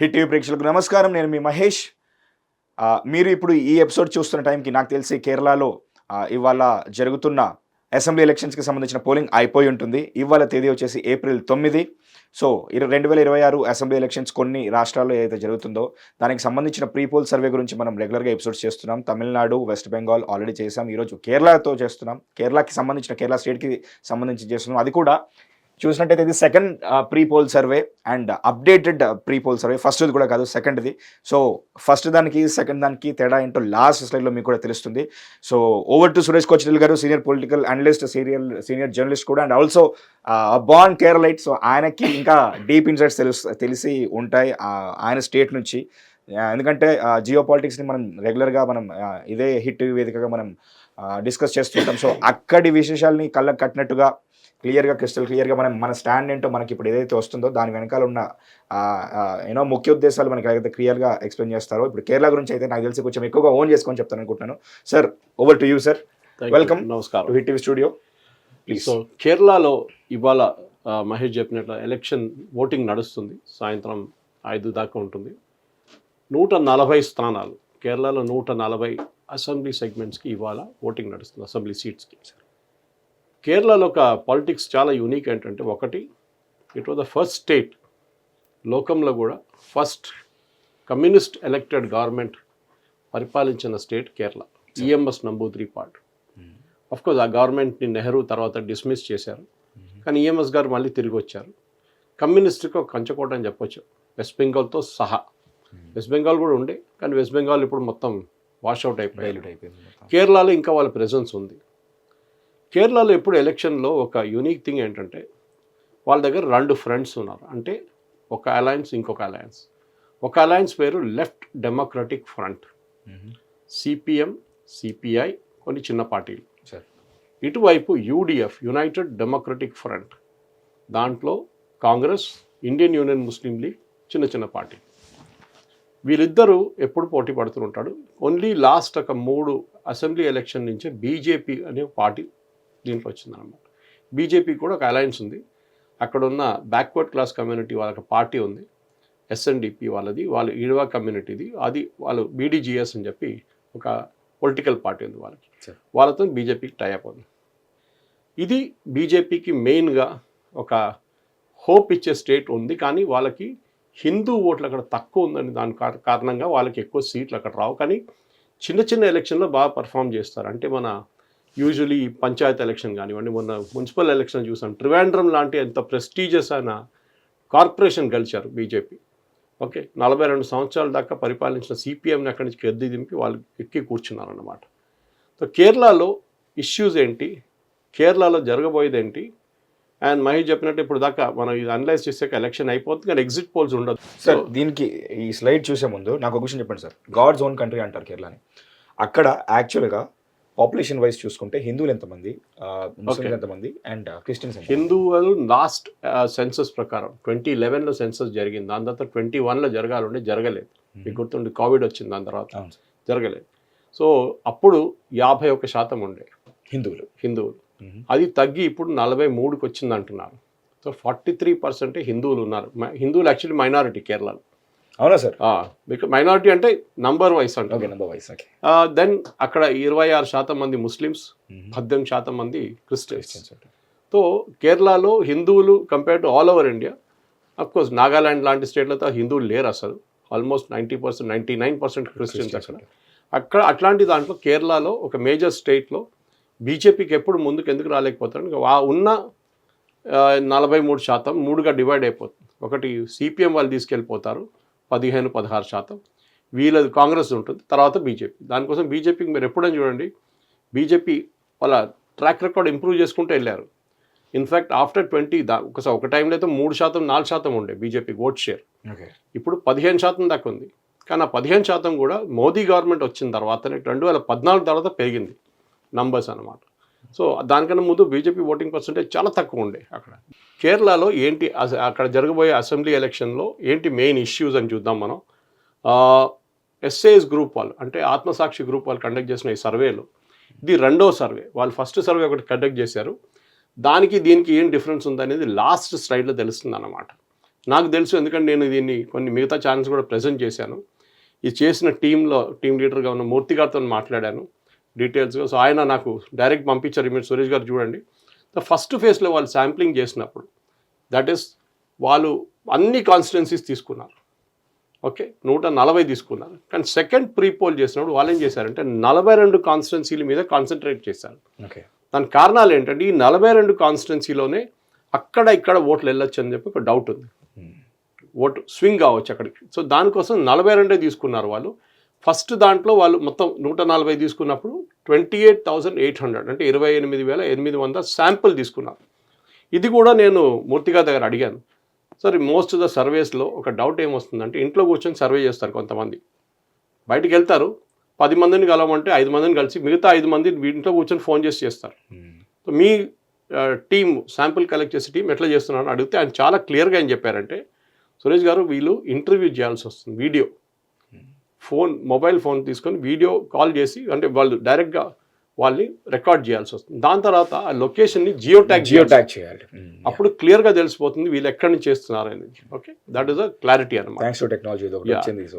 Hit TV ప్రేక్షకులకు నమస్కారం. నేను మీ మహేష్. మీరు ఇప్పుడు ఈ ఎపిసోడ్ చూస్తున్న టైంకి నాకు తెలిసి కేరళలో ఇవాళ జరుగుతున్న అసెంబ్లీ ఎలక్షన్స్కి సంబంధించిన పోలింగ్ అయిపోయి ఉంటుంది. ఇవాళ తేదీ వచ్చేసి ఏప్రిల్ 9. సో 2026 అసెంబ్లీ ఎలక్షన్స్ కొన్ని రాష్ట్రాల్లో ఏదైతే జరుగుతుందో దానికి సంబంధించిన ప్రీ పోల్ సర్వే గురించి మనం రెగ్యులర్గా ఎపిసోడ్స్ చేస్తున్నాం. తమిళనాడు, వెస్ట్ బెంగాల్ ఆల్రెడీ చేసాం. ఈరోజు కేరళతో చేస్తున్నాం. కేరళకి సంబంధించిన కేరళ స్టేట్కి సంబంధించి చేస్తున్నాం. అది కూడా చూసినట్టయితే ఇది second pre poll survey and updated pre poll survey. ఫస్ట్ది కూడా కాదు, సెకండ్ది. సో ఫస్ట్ దానికి సెకండ్ దానికి తేడా ఏంటో లాస్ట్ స్లైడ్లో మీకు కూడా తెలుస్తుంది. సో ఓవర్ టు సురేష్ కోచటిల్ గారు, senior political analyst, senior journalist కూడా, and also born Keralite. So ఆయనకి ఇంకా డీప్ ఇన్సైట్స్ తెలిసి ఉంటాయి ఆయన స్టేట్ నుంచి. ఎందుకంటే జియో పాలిటిక్స్ని మనం రెగ్యులర్గా ఇదే హిట్ వేదికగా మనం డిస్కస్ చేస్తుంటాం. సో అక్కడి విశేషాలని కళ్ళకు కట్టినట్టుగా క్రిస్టల్ క్లియర్గా మన స్టాండ్ ఏంటో మనకి ఇప్పుడు ఏదైతే వస్తుందో దాని వెనకాల ఉన్న ముఖ్య ఉద్దేశాలు మనకి అయితే క్లియర్గా ఎక్స్ప్లెయిన్ చేస్తారో. ఇప్పుడు కేరళ గురించి అయితే నాకు తెలిసి కొంచెం ఎక్కువగా ఓన్ చేసుకొని చెప్తాను అనుకుంటున్నాను. Sir, over to you sir. Welcome. నమస్కారం. Hit TV studio. Please. So కేరళలో ఇవాళ మహేష్ చెప్పినట్లు ఎలక్షన్ ఓటింగ్ నడుస్తుంది. సాయంత్రం 5 దాకా ఉంటుంది. 140 స్థానాలు, కేరళలో 140 అసెంబ్లీ సెగ్మెంట్స్కి ఇవాళ ఓటింగ్ నడుస్తుంది, అసెంబ్లీ సీట్స్కి. కేరళలో ఒక పాలిటిక్స్ చాలా యూనిక్ ఏంటంటే, ఒకటి, it was the first state లోకంలో కూడా ఫస్ట్ కమ్యూనిస్ట్ ఎలక్టెడ్ గవర్నమెంట్ పరిపాలించిన state Kerala. EMS Namboodiri part. Of course ఆ గవర్నమెంట్ని నెహ్రూ తర్వాత డిస్మిస్ చేశారు, కానీ ఈఎంఎస్ గారు మళ్ళీ తిరిగి వచ్చారు. కమ్యూనిస్ట్కి ఒక కంచకోట అని చెప్పొచ్చు, వెస్ట్ బెంగాల్తో సహా. వెస్ట్ బెంగాల్ కూడా ఉండే, కానీ వెస్ట్ బెంగాల్ ఇప్పుడు మొత్తం వాష్అవుట్ అయిపోయింది. కేరళలో ఇంకా వాళ్ళ ప్రెజెన్స్ ఉంది. కేరళలో ఎప్పుడు ఎలక్షన్లో ఒక యూనిక్ థింగ్ ఏంటంటే, వాళ్ళ దగ్గర 2 ఫ్రంట్స్ ఉన్నారు. అంటే ఒక అలయన్స్, ఇంకొక అలయన్స్. ఒక అలయన్స్ పేరు left democratic front, CPM, CPI, కొన్ని చిన్న పార్టీలు. ఇటువైపు యూడిఎఫ్, యునైటెడ్ డెమోక్రటిక్ ఫ్రంట్. దాంట్లో Congress, Indian Union Muslim league, చిన్న చిన్న పార్టీ. వీళ్ళిద్దరూ ఎప్పుడు పోటీ పడుతుంటాడు. ఓన్లీ లాస్ట్ ఒక 3 అసెంబ్లీ ఎలక్షన్ నుంచే బీజేపీ అనే పార్టీ దీంట్లో వచ్చిందనమాట. బీజేపీ కూడా ఒక అలయన్స్ ఉంది. అక్కడ ఉన్న బ్యాక్వర్డ్ క్లాస్ కమ్యూనిటీ వాళ్ళకి పార్టీ ఉంది, ఎస్ఎన్డిపి వాళ్ళది, వాళ్ళు ఈడవా కమ్యూనిటీది, అది వాళ్ళు బీడీజీఎస్ అని చెప్పి ఒక పొలిటికల్ పార్టీ ఉంది వాళ్ళకి. వాళ్ళతో బీజేపీకి టైఅప్ ఉంది. ఇది బీజేపీకి మెయిన్గా ఒక హోప్ ఇచ్చే స్టేట్ ఉంది, కానీ వాళ్ళకి హిందూ ఓట్లు అక్కడ తక్కువ ఉందని దాని కారణంగా వాళ్ళకి ఎక్కువ సీట్లు అక్కడ రావు. కానీ చిన్న చిన్న ఎలక్షన్లో బాగా పర్ఫామ్ చేస్తారు. అంటే మన యూజువలీ పంచాయత్ ఎలక్షన్ కానివ్వండి, మొన్న మున్సిపల్ ఎలక్షన్ చూసాం, ట్రివాండ్రం లాంటి ఎంత ప్రెస్టీజియస్ అయిన కార్పొరేషన్ గెలిచారు బీజేపీ. ఓకే, 42 సంవత్సరాల దాకా పరిపాలించిన సిపిఎంని అక్కడి నుంచి గద్దె దింపి వాళ్ళు ఎక్కి కూర్చున్నారన్నమాట. సో కేరళలో ఇష్యూస్ ఏంటి, కేరళలో జరగబోయేది ఏంటి, అండ్ మహేష్ చెప్పినట్టు ఇప్పుడు దాకా మనం ఇది అనలైజ్ చేసాక ఎలక్షన్ అయిపోతుంది, కానీ ఎగ్జిట్ పోల్స్ ఉండదు. సార్, దీనికి ఈ స్లైడ్ చూసే ముందు నాకు ఒక క్వశ్చన్ చెప్పండి సార్. గాడ్స్ ఓన్ కంట్రీ అంటారు కేరళని. అక్కడ యాక్చువల్గా పాపులేషన్ వైజ్ చూసుకుంటే హిందువులు ఎంతమంది, ముస్లింలు ఎంతమంది, అండ్ క్రిస్టియన్స్? హిందువులు లాస్ట్ సెన్సస్ ప్రకారం 2011లో సెన్సస్ జరిగింది. దాని తర్వాత 2021లో జరగాలంటే జరగలేదు. మీకు గుర్తుండి కోవిడ్ వచ్చింది, దాని తర్వాత జరగలేదు. సో అప్పుడు 51% ఉండే హిందువులు. అది తగ్గి ఇప్పుడు 43కి వచ్చింది అంటున్నారు. సో 43% హిందువులు ఉన్నారు. హిందువులు యాక్చువల్లీ మైనారిటీ కేరళలో. అవునా సార్? మైనారిటీ అంటే నంబర్ వైస్ అంటే. దెన్ అక్కడ 26% మంది ముస్లిమ్స్, 18% మంది క్రిస్టియన్స్. సో కేరళలో హిందువులు compare to all over India, of course Nagaland లాంటి స్టేట్లతో హిందువులు లేరు అసలు. ఆల్మోస్ట్ 90%, 99% క్రిస్టియన్స్ అక్కడ. అట్లాంటి దాంట్లో కేరళలో ఒక మేజర్ స్టేట్లో బీజేపీకి ఎప్పుడు ముందుకు ఎందుకు రాలేకపోతారు? ఉన్న 43% 3గా డివైడ్ అయిపోతుంది. ఒకటి సిపిఎం వాళ్ళు తీసుకెళ్ళిపోతారు 15-16%, వీళ్ళది కాంగ్రెస్ ఉంటుంది, తర్వాత బీజేపీ. దానికోసం బీజేపీకి మీరు ఎప్పుడైనా చూడండి, బీజేపీ వాళ్ళ ట్రాక్ రికార్డ్ ఇంప్రూవ్ చేసుకుంటూ వెళ్ళారు. ఇన్ఫ్యాక్ట్ ఆఫ్టర్ 20 ఒక టైంలో అయితే 3%, 4% ఉండే బీజేపీ ఓట్ షేర్. ఇప్పుడు 15% దాకా ఉంది. కానీ ఆ 15% కూడా మోదీ గవర్నమెంట్ వచ్చిన తర్వాతనే 2014 తర్వాత పెరిగింది నంబర్స్ అన్నమాట. సో దానికన్నా ముందు బీజేపీ ఓటింగ్ పర్సెంటేజ్ చాలా తక్కువ ఉండే అక్కడ. కేరళలో ఏంటి అక్కడ జరగబోయే అసెంబ్లీ ఎలక్షన్లో ఏంటి మెయిన్ ఇష్యూస్ అని చూద్దాం మనం. ఎస్ఏఎస్ గ్రూప్ వాళ్ళు, అంటే ఆత్మసాక్షి గ్రూప్ వాళ్ళు కండక్ట్ చేసిన ఈ సర్వేలో ఇది 2వ సర్వే. వాళ్ళు ఫస్ట్ సర్వే ఒకటి కండక్ట్ చేశారు, దానికి దీనికి ఏం డిఫరెన్స్ ఉందనేది లాస్ట్ స్లైడ్లో తెలుస్తుంది అన్నమాట. నాకు తెలుసు, ఎందుకంటే నేను దీన్ని కొన్ని మిగతా ఛానల్స్ కూడా ప్రజెంట్ చేశాను. ఇది చేసిన టీమ్ లీడర్గా ఉన్న మూర్తి గారితో మాట్లాడాను డీటెయిల్స్గా. సో ఆయన నాకు డైరెక్ట్ పంపించారు, మీరు సురేష్ గారు చూడండి. ఫస్ట్ ఫేజ్లో వాళ్ళు శాంప్లింగ్ చేసినప్పుడు దట్ ఈస్ వాళ్ళు అన్ని కాన్స్టిట్యున్సీస్ తీసుకున్నారు. ఓకే, 140 తీసుకున్నారు. కానీ సెకండ్ ప్రీపోల్ చేసినప్పుడు వాళ్ళు ఏం చేశారంటే 42 కాన్స్టిట్యున్సీల మీద కాన్సన్ట్రేట్ చేశారు. ఓకే, దాని కారణాలు ఏంటంటే ఈ 42 కాన్స్టిట్యున్సీలోనే అక్కడ ఇక్కడ ఓట్లు వెళ్ళొచ్చు అని చెప్పి ఒక డౌట్ ఉంది. ఓటు స్వింగ్ కావచ్చు అక్కడికి. సో దానికోసం 42 తీసుకున్నారు వాళ్ళు. ఫస్ట్ దాంట్లో వాళ్ళు మొత్తం 140 తీసుకున్నప్పుడు 28,800 అంటే 28,800 శాంపుల్ తీసుకున్నారు. ఇది కూడా నేను మూర్తిగా దగ్గర అడిగాను. సరే, మోస్ట్ ఆఫ్ ద సర్వేస్లో ఒక డౌట్ ఏమొస్తుందంటే ఇంట్లో కూర్చొని సర్వే చేస్తారు కొంతమంది, బయటికి వెళ్తారు 10 మందిని కలవమంటే 5 మందిని కలిసి మిగతా 5 మంది ఇంట్లో కూర్చొని ఫోన్ చేసి చేస్తారు. సో మీ టీం శాంపుల్ కలెక్ట్ చేసే టీం ఎట్లా చేస్తున్నారని అడిగితే ఆయన చాలా క్లియర్గా ఏం చెప్పారంటే, సురేష్ గారు వీళ్ళు ఇంటర్వ్యూ చేయాల్సి వస్తుంది, వీడియో మొబైల్ ఫోన్ తీసుకొని వీడియో కాల్ చేసి, అంటే వాళ్ళు డైరెక్ట్గా వాళ్ళని రికార్డ్ చేయాల్సి వస్తుంది. దాని తర్వాత ఆ లొకేషన్ని జియో ట్యాగ్ చేయాలి. అప్పుడు క్లియర్గా తెలిసిపోతుంది వీళ్ళు ఎక్కడి నుంచి చేస్తున్నారు అనేది. Okay, that is a clarity అనమాట.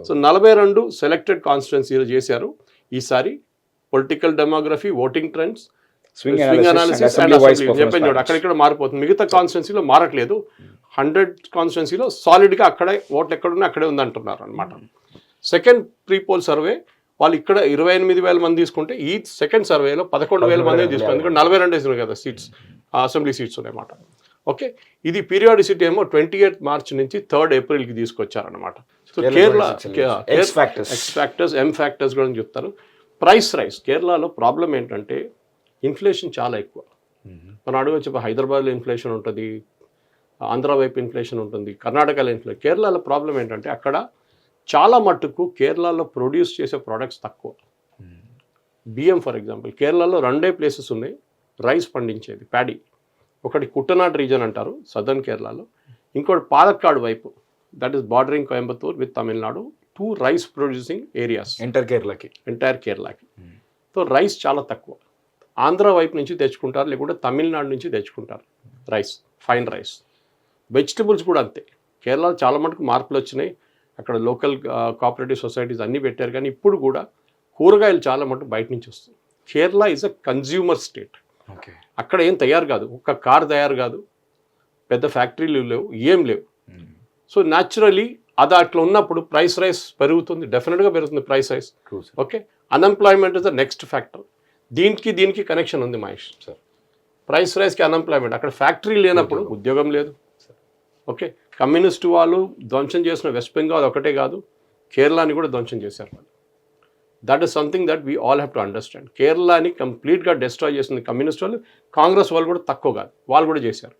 సో 42 సెలెక్టెడ్ కాన్స్టిట్యున్సీలు చేశారు. ఈసారి political demography, voting trends, swing analysis and చెప్పండి అక్కడిక్కడ మారిపోతుంది. మిగతా కాన్స్టిట్యున్సీలో మారట్లేదు. 100 కాన్స్టిట్యున్సీలో సాలిడ్గా అక్కడే ఓట్లు ఎక్కడున్నా అక్కడే ఉందంటున్నారు అనమాట. సెకండ్ ప్రీపోల్ సర్వే వాళ్ళు ఇక్కడ 28,000 మంది తీసుకుంటే ఈ సెకండ్ సర్వేలో 11,000 మంది తీసుకున్నారు. ఎందుకంటే 42 వేసినారు కదా సీట్స్, అసెంబ్లీ సీట్స్ ఉన్నాయన్నమాట. ఓకే, ఇది పీరియాడిసిటీ ఏమో 28 మార్చ్ నుంచి 3rd ఏప్రిల్కి తీసుకొచ్చారనమాట. So Kerala X factors, M factors కూడా చెప్తారు. ప్రైస్ రైస్ కేరళలో ప్రాబ్లం ఏంటంటే ఇన్ఫ్లేషన్ చాలా ఎక్కువ. మనం అడగచ్చు, హైదరాబాద్లో ఇన్ఫ్లేషన్ ఉంటుంది, ఆంధ్ర వైపు ఇన్ఫ్లేషన్ ఉంటుంది, కర్ణాటకలో ఇన్ఫ్లేషన్. కేరళలో ప్రాబ్లం ఏంటంటే అక్కడ చాలా మట్టుకు కేరళలో ప్రొడ్యూస్ చేసే ప్రోడక్ట్స్ తక్కువ. బియ్యం ఫర్ ఎగ్జాంపుల్, కేరళలో 2 ప్లేసెస్ ఉన్నాయి రైస్ పండించేది, ప్యాడీ. ఒకటి కుట్టనాడ్ రీజన్ అంటారు సదర్న్ కేరళలో, ఇంకోటి పాలక్కాడ్ వైపు, that is bordering Coimbatore with Tamil Nadu. 2 rice producing areas entire కేరళకి. సో రైస్ చాలా తక్కువ. ఆంధ్ర వైపు నుంచి తెచ్చుకుంటారు, లేకుంటే తమిళనాడు నుంచి తెచ్చుకుంటారు రైస్, ఫైన్ రైస్. వెజిటబుల్స్ కూడా అంతే. కేరళలో చాలా మటుకు మార్పులు వచ్చినాయి. అక్కడ లోకల్ కోఆపరేటివ్ సొసైటీస్ అన్నీ పెట్టారు. కానీ ఇప్పుడు కూడా కూరగాయలు చాలా మటుకు బయట నుంచి వస్తుంది. Kerala is a consumer state. అక్కడ ఏం తయారు కాదు, ఒక్క కార్ తయారు కాదు, పెద్ద ఫ్యాక్టరీలు లేవు, ఏం లేవు. సో న్యాచురలీ అది అట్లా ఉన్నప్పుడు ప్రైస్ రైస్ పెరుగుతుంది, డెఫినెట్గా పెరుగుతుంది price rice. Okay, unemployment is the next factor. దీనికి కనెక్షన్ ఉంది మహేష్. ప్రైస్ రైస్కి అన్ఎంప్లాయ్మెంట్, అక్కడ ఫ్యాక్టరీ లేనప్పుడు ఉద్యోగం లేదు. ఓకే, కమ్యూనిస్టు వాళ్ళు ధ్వంసం చేసిన వెస్ట్ బెంగాల్ ఒకటే కాదు, కేరళని కూడా ధ్వంసం చేశారు వాళ్ళు. That is something that we all have to understand. కేరళని కంప్లీట్గా డిస్ట్రాయ్ చేసింది కమ్యూనిస్ట్ వాళ్ళు, కాంగ్రెస్ వాళ్ళు కూడా తక్కువ కాదు, వాళ్ళు కూడా చేశారు.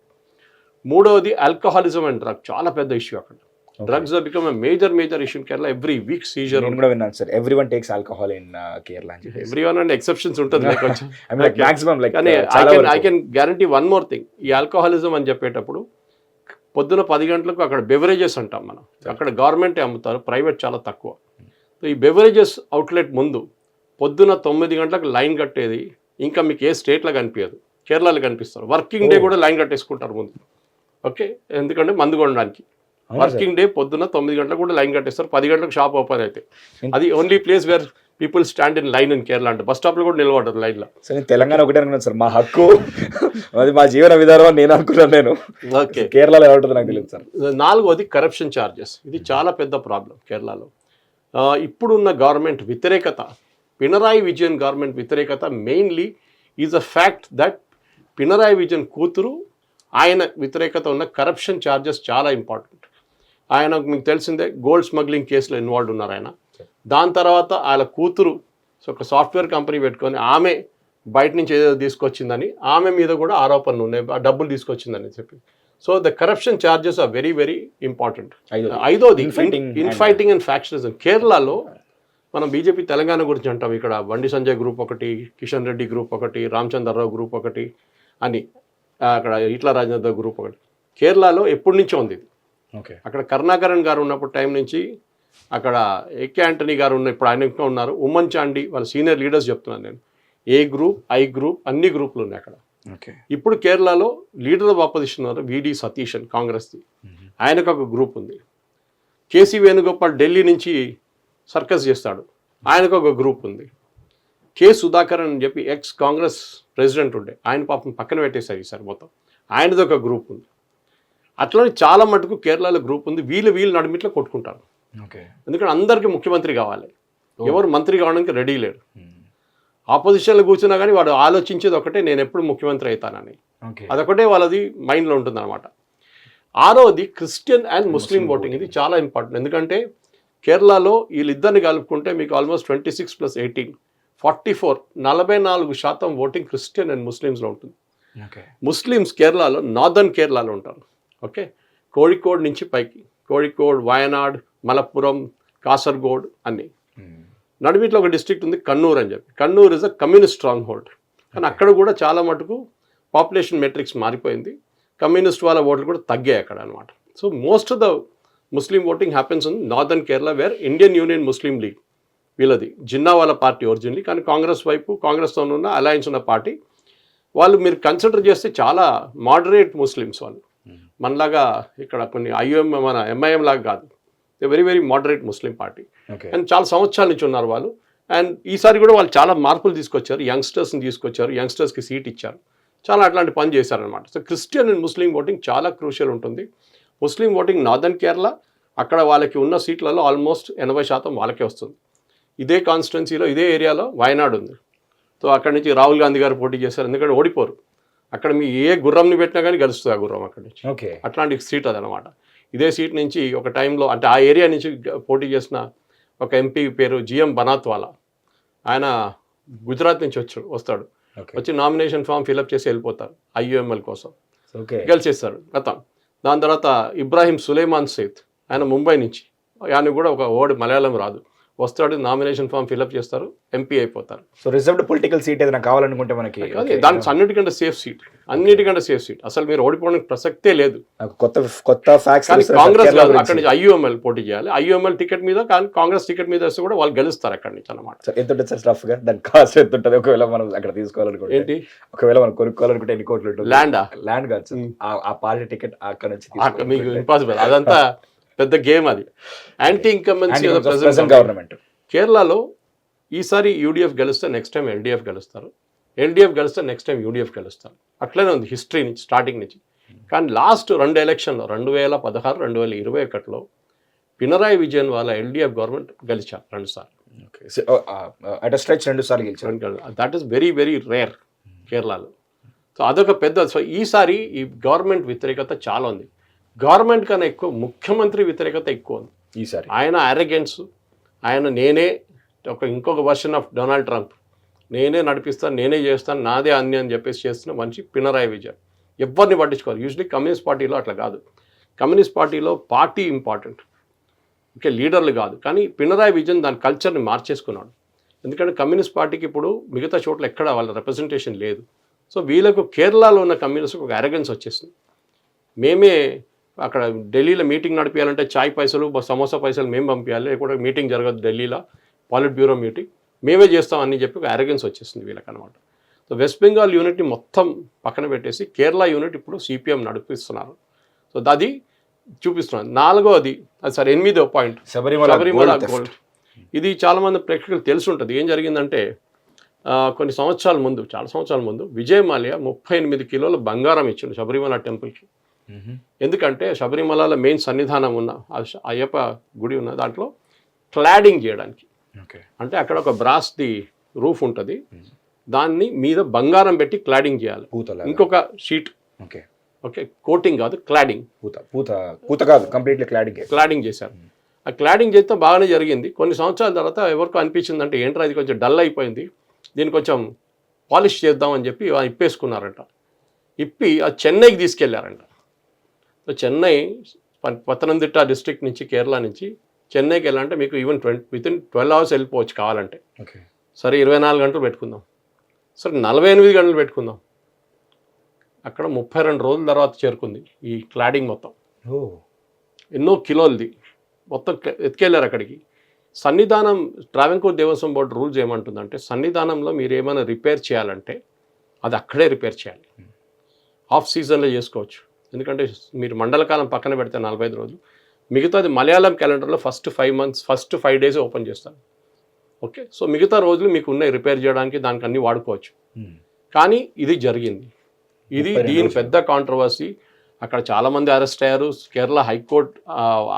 మూడవది ఆల్కహాలిజం అండ్ డ్రగ్, చాలా పెద్ద ఇష్యూ అక్కడ. Drugs are become a major issue in Kerala. Every week seizure. నేను కూడా విన్నాను sir, everyone takes alcohol in Kerala. Everyone and exceptions ఉంటుంది కొంచెం. కానీ I can guarantee one more thing. ఈ ఆల్కహాలిజం అని చెప్పేటప్పుడు పొద్దున 10 గంటలకు అక్కడ బెవరేజెస్ అంటాం మనం, అక్కడ గవర్నమెంటే అమ్ముతారు, ప్రైవేట్ చాలా తక్కువ. సో ఈ బెవరేజెస్ అవుట్లెట్ ముందు పొద్దున 9 గంటలకు లైన్ కట్టేది ఇంకా మీకు ఏ స్టేట్లో కనిపించదు, కేరళలో కనిపిస్తారు. వర్కింగ్ డే కూడా లైన్ కట్టేసుకుంటారు ముందు. ఓకే, ఎందుకంటే మందు కొనడానికి. వర్కింగ్ డే పొద్దున 9 గంటలకు కూడా లైన్ కట్టేస్తారు, 10 గంటలకు షాప్ ఓపెన్ అయితే. అది only place where people stand in line in Kerala. అంటే బస్ స్టాప్లో కూడా నిలబడ్డారు లైన్లో. సార్ తెలంగాణ ఒకటే అనుకున్నాను సార్, మా హక్కు అది మా జీవన విధానం నేను అనుకున్నాను. నేను ఓకే, కేరళలో ఎలా ఉంటుందో నాకు తెలియదు సార్. 4వది corruption charges. ఇది చాలా పెద్ద ప్రాబ్లం కేరళలో. ఇప్పుడున్న గవర్నమెంట్ వ్యతిరేకత, పినరాయి విజయన్ గవర్నమెంట్ వ్యతిరేకత mainly is a fact that Pinarayi Vijayan కూతురు, ఆయన వ్యతిరేకత ఉన్న కరప్షన్ ఛార్జెస్ చాలా ఇంపార్టెంట్. ఆయన మీకు తెలిసిందే గోల్డ్ స్మగ్లింగ్ కేసులో ఇన్వాల్వ్ ఉన్నారు ఆయన. దాని తర్వాత ఆయన కూతురు ఒక సాఫ్ట్వేర్ కంపెనీ పెట్టుకొని ఆమె బయట నుంచి ఏదో తీసుకొచ్చిందని ఆమె మీద కూడా ఆరోపణలు ఉన్నాయి, డబ్బులు తీసుకొచ్చిందని చెప్పి. So the corruption charges are very very important. 5వది ఇన్ఫైటింగ్ అండ్ ఫ్యాక్షనిజం. కేరళలో మనం బీజేపీ తెలంగాణ గురించి అంటాం, ఇక్కడ బండి సంజయ్ గ్రూప్ ఒకటి, కిషన్ రెడ్డి గ్రూప్ ఒకటి, రామచంద్రరావు గ్రూప్ ఒకటి అని, అక్కడ ఇట్లా రాజేంద్ర గ్రూప్ ఒకటి. కేరళలో ఎప్పటి నుంచో ఉంది ఇది. ఓకే, అక్కడ కరుణాకరన్ గారు ఉన్నప్పుడు టైం నుంచి, అక్కడ ఏకే ఆంటనీ గారు ఉన్న ఇప్పుడు ఆయన ఇంకా ఉన్నారు, ఉమ్మన్ చాండి వాళ్ళ సీనియర్ లీడర్స్ చెప్తున్నాను నేను. ఏ గ్రూప్, ఐ గ్రూప్, అన్ని గ్రూపులు ఉన్నాయి అక్కడ. ఇప్పుడు కేరళలో లీడర్ ఆఫ్ ఆపోజిషన్ ఉన్నారు, విడి సతీష్ అని కాంగ్రెస్ది. ఆయనకు ఒక గ్రూప్ ఉంది. కేసీ వేణుగోపాల్ ఢిల్లీ నుంచి సర్కస్ చేస్తాడు, ఆయనకు ఒక గ్రూప్ ఉంది. కె సుధాకర్ అని చెప్పి ఎక్స్ కాంగ్రెస్ ప్రెసిడెంట్ ఉండే, ఆయన పాపం పక్కన పెట్టేశారు ఈసారి మొత్తం, ఆయనది ఒక గ్రూప్ ఉంది. అట్లనే చాలా మటుకు కేరళలో గ్రూప్ ఉంది. వీళ్ళు నడిమిట్లో కొట్టుకుంటారు. ఎందుకంటే అందరికీ ముఖ్యమంత్రి కావాలి, ఎవరు మంత్రి కావడానికి రెడీ లేరు. ఆపోజిషన్లో కూర్చున్నా కానీ వాడు ఆలోచించేది ఒకటే, నేను ఎప్పుడు ముఖ్యమంత్రి అవుతానని. అదొకటే వాళ్ళది మైండ్లో ఉంటుంది అనమాట. ఆరోది క్రిస్టియన్ అండ్ ముస్లిం ఓటింగ్. ఇది చాలా ఇంపార్టెంట్. ఎందుకంటే కేరళలో వీళ్ళిద్దరిని కలుపుకుంటే మీకు ఆల్మోస్ట్ 26 + 18 44 44% ఓటింగ్ క్రిస్టియన్ అండ్ ముస్లిమ్స్లో ఉంటుంది. ముస్లిమ్స్ కేరళలో నార్దర్న్ కేరళలో ఉంటారు. ఓకే, కోഴിക്കോട് నుంచి పైకి, కోഴിക്കോട്, వయనాడ్, మలప్పురం, కాసర్గోడ్ అన్నీ. నడిమిట్లో ఒక డిస్ట్రిక్ట్ ఉంది కన్నూర్ అని చెప్పి. Kannur is a communist strong hold. కానీ అక్కడ కూడా చాలా మటుకు పాపులేషన్ మెట్రిక్స్ మారిపోయింది, కమ్యూనిస్ట్ వాళ్ళ ఓట్లు కూడా తగ్గాయి అక్కడ అనమాట. So most of the Muslim voting happens in northern Kerala, where Indian Union Muslim League వీళ్ళది జిన్నా వాళ్ళ పార్టీ ఒరిజినల్లీ. కానీ కాంగ్రెస్ వైపు, కాంగ్రెస్తో ఉన్న అలయన్స్ ఉన్న పార్టీ వాళ్ళు మీరు కన్సిడర్ చేస్తే చాలా మోడరేట్ ముస్లిమ్స్ వాళ్ళు. మనలాగా ఇక్కడ కొన్ని మన ఎంఐఎం లాగా కాదు, very very moderate Muslim party. And చాలా సంవత్సరాల నుంచి ఉన్నారు వాళ్ళు. అండ్ ఈసారి కూడా వాళ్ళు చాలా మార్పులు తీసుకొచ్చారు, యంగ్స్టర్స్ని తీసుకొచ్చారు, యంగ్స్టర్స్కి సీట్ ఇచ్చారు, చాలా అట్లాంటి పని చేశారనమాట. So Christian and Muslim voting చాలా క్రూషియల్ ఉంటుంది. ముస్లిం ఓటింగ్ నార్దర్న్ కేరళ, అక్కడ వాళ్ళకి ఉన్న సీట్లలో ఆల్మోస్ట్ 80% వాళ్ళకే వస్తుంది. ఇదే కాన్స్టిట్యున్సీలో, ఇదే ఏరియాలో వయనాడ్ ఉంది. సో అక్కడి నుంచి రాహుల్ గాంధీ గారు పోటీ చేశారు, ఎందుకంటే ఓడిపోరు. అక్కడ మీ ఏ గుర్రంని పెట్టినా కానీ గెలుస్తుంది ఆ గుర్రం అక్కడి నుంచి. అట్లాంటి సీట్ అదనమాట. ఇదే సీట్ నుంచి ఒక టైంలో, అంటే ఆ ఏరియా నుంచి పోటీ చేసిన ఒక ఎంపీ పేరు జిఎం బనాత్వాలా, ఆయన గుజరాత్ నుంచి వస్తాడు, వచ్చి నామినేషన్ ఫామ్ ఫిలప్ చేసి వెళ్ళిపోతారు ఐయుఎంఎల్ కోసం, గెలిచేస్తారు గతం. దాని తర్వాత ఇబ్రాహిం సులేమాన్ సేత్, ఆయన ముంబై నుంచి, ఆయన కూడా ఒక వర్డ్ మలయాళం రాదు, వస్తాడు, నామినేషన్ ఫామ్ ఫిలప్ చేస్తారు, ఎంపీ అయిపోతారు. సో రిజర్వ్డ్ పొలిటికల్ సీట్ ఏదైనా కావాలనుకుంటే మనకి దానికి అన్నిటికంటే సేఫ్ సీట్, అన్నిటికంటే సేఫ్ సీట్. అసలు మీరు ఓడిపోవడానికి ప్రసక్తే లేదు. కొత్త ఫ్యాక్ట్స్. కాంగ్రెస్ అక్కడి నుంచి ఐయుఎంఎల్ పోటీ చేయాలి. ఐయుఎంఎల్ టికెట్ మీద, కానీ కాంగ్రెస్ టికెట్ మీద వస్తే కూడా వాళ్ళు గెలుస్తారు అక్కడి నుంచి అనమాట. ఎంత ఉంటుంది సార్ రఫ్ గా దాని కాస్ట్ ఎంత ఉంటుంది ఒకవేళ మనం అక్కడ తీసుకోవాలనుకుంటే? ఏంటి, ఒకవేళ మనం కొనుక్కోవాలనుకుంటే ఎన్ని కోట్లు ఉంటుంది? ల్యాండ్ కాదు, ఆ పార్టీ టికెట్ అక్కడ నుంచి మీకు ఇంపాసిబుల్. అదంతా పెద్ద గేమ్ అది. Anti incumbency government. కేరళలో ఈసారి యూడిఎఫ్ గెలిస్తే నెక్స్ట్ టైం ఎల్డిఎఫ్ గెలుస్తారు, ఎల్డిఎఫ్ గెలిస్తే నెక్స్ట్ టైం యూడిఎఫ్ గెలుస్తారు. అట్లనే ఉంది హిస్టరీ నుంచి, స్టార్టింగ్ నుంచి. కానీ లాస్ట్ 2 ఎలక్షన్లో 2016, 2021లో పినరాయి విజయన్ వాళ్ళ ఎల్డిఎఫ్ గవర్నమెంట్ గెలిచారు 2 సార్లు. That is very very rare కేరళలో. సో అదొక పెద్ద. సో ఈసారి ఈ గవర్నమెంట్ వ్యతిరేకత చాలా ఉంది. గవర్నమెంట్ కన్నా ఎక్కువ ముఖ్యమంత్రి వ్యతిరేకత ఎక్కువ ఉంది ఈసారి. ఆయన అరెగెన్స్, ఆయన నేనే ఇంకొక వర్షన్ ఆఫ్ డొనాల్డ్ ట్రంప్, నేనే నడిపిస్తాను, నేనే చేస్తాను, నాదే అన్ని అని చెప్పేసి చేస్తున్న మనిషి పినరాయి విజయన్. ఎవరిని పట్టించుకోవాలి. యూజువలీ కమ్యూనిస్ట్ పార్టీలో అట్లా కాదు. కమ్యూనిస్ట్ పార్టీలో పార్టీ ఇంపార్టెంట్, ఓకే, లీడర్లు కాదు. కానీ పినరాయి విజయన్ దాని కల్చర్ని మార్చేసుకున్నాడు. ఎందుకంటే కమ్యూనిస్ట్ పార్టీకి ఇప్పుడు మిగతా చోట్ల ఎక్కడ వాళ్ళ రిప్రజెంటేషన్ లేదు. సో వీళ్ళకు కేరళలో ఉన్న కమ్యూనిస్ట్కి ఒక అరెగెన్స్ వచ్చేసింది. మేమే అక్కడ ఢిల్లీలో మీటింగ్ నడిపించాలంటే చాయ్ పైసలు, సమోసా పైసలు మేము పంపించాలి, లేకపోతే మీటింగ్ జరగదు ఢిల్లీలో, పాలిట్ బ్యూరో మీటింగ్ మేమే చేస్తాం అని చెప్పి ఒక అరెగెన్స్ వచ్చేసింది వీళ్ళకి అనమాట. సో వెస్ట్ బెంగాల్ యూనిట్ని మొత్తం పక్కన పెట్టేసి కేరళ యూనిట్ ఇప్పుడు సిపిఎం నడిపిస్తున్నారు. సో అది చూపిస్తున్నారు. 4వది, అది సార్ 8వ పాయింట్, శబరిమల గోల్డ్. ఇది చాలామంది ప్రేక్షకులు తెలిసి ఉంటుంది. ఏం జరిగిందంటే కొన్ని సంవత్సరాల ముందు, చాలా సంవత్సరాల ముందు విజయ్ మాల్యా 38 కిలోల బంగారం ఇచ్చిండు శబరిమల టెంపుల్కి. ఎందుకంటే శబరిమలలో మెయిన్ సన్నిధానం ఉన్న అయ్యప్ప గుడి ఉన్న దాంట్లో క్లాడింగ్ చేయడానికి. అంటే అక్కడ ఒక బ్రాస్ది రూఫ్ ఉంటుంది, దాన్ని మీద బంగారం పెట్టి క్లాడింగ్ చేయాలి. ఇంకొక షీట్, ఓకే, కోటింగ్ కాదు, క్లాడింగ్, పూత కాదు, కంప్లీట్లీ క్లాడింగ్ చేశారు. ఆ క్లాడింగ్ చేస్తే బాగానే జరిగింది. కొన్ని సంవత్సరాల తర్వాత ఎవరికో అనిపించింది, అంటే ఏంట్రా ఇది కొంచెం డల్ అయిపోయింది, దీన్ని కొంచెం పాలిష్ చేద్దామని చెప్పి ఇప్పేసుకున్నారంట. ఇప్పి ఆ చెన్నైకి తీసుకెళ్లారంట. సో చెన్నై, పతనంతిట్ట డిస్ట్రిక్ట్ నుంచి, కేరళ నుంచి చెన్నైకి వెళ్ళాలంటే మీకు ఈవెన్ వితిన్ 12 అవర్స్ వెళ్ళిపోవచ్చు కావాలంటే. సరే 24 గంటలు పెట్టుకుందాం, సరే 48 గంటలు పెట్టుకుందాం. అక్కడ 32 రోజుల తర్వాత చేరుకుంది ఈ క్లాడింగ్ మొత్తం. ఎన్నో కిలోలది మొత్తం ఎత్తుకెళ్ళారు అక్కడికి. సన్నిధానం, ట్రావెంకోర్ దేవస్వం బోర్డు రూల్స్ ఏమంటుందంటే, సన్నిధానంలో మీరు ఏమైనా రిపేర్ చేయాలంటే అది అక్కడే రిపేర్ చేయాలి, ఆఫ్ సీజన్లో చేసుకోవచ్చు. ఎందుకంటే మీరు మండల కాలం పక్కన పెడితే 45 రోజులు, మిగతాది మలయాళం క్యాలెండర్లో first 5 months first 5 days open చేస్తారు. ఓకే, సో మిగతా రోజులు మీకు ఉన్నాయి రిపేర్ చేయడానికి, దానికి అన్నీ వాడుకోవచ్చు. కానీ ఇది జరిగింది, ఇది దీని పెద్ద కాంట్రవర్సీ. అక్కడ చాలామంది అరెస్ట్ అయ్యారు. కేరళ హైకోర్టు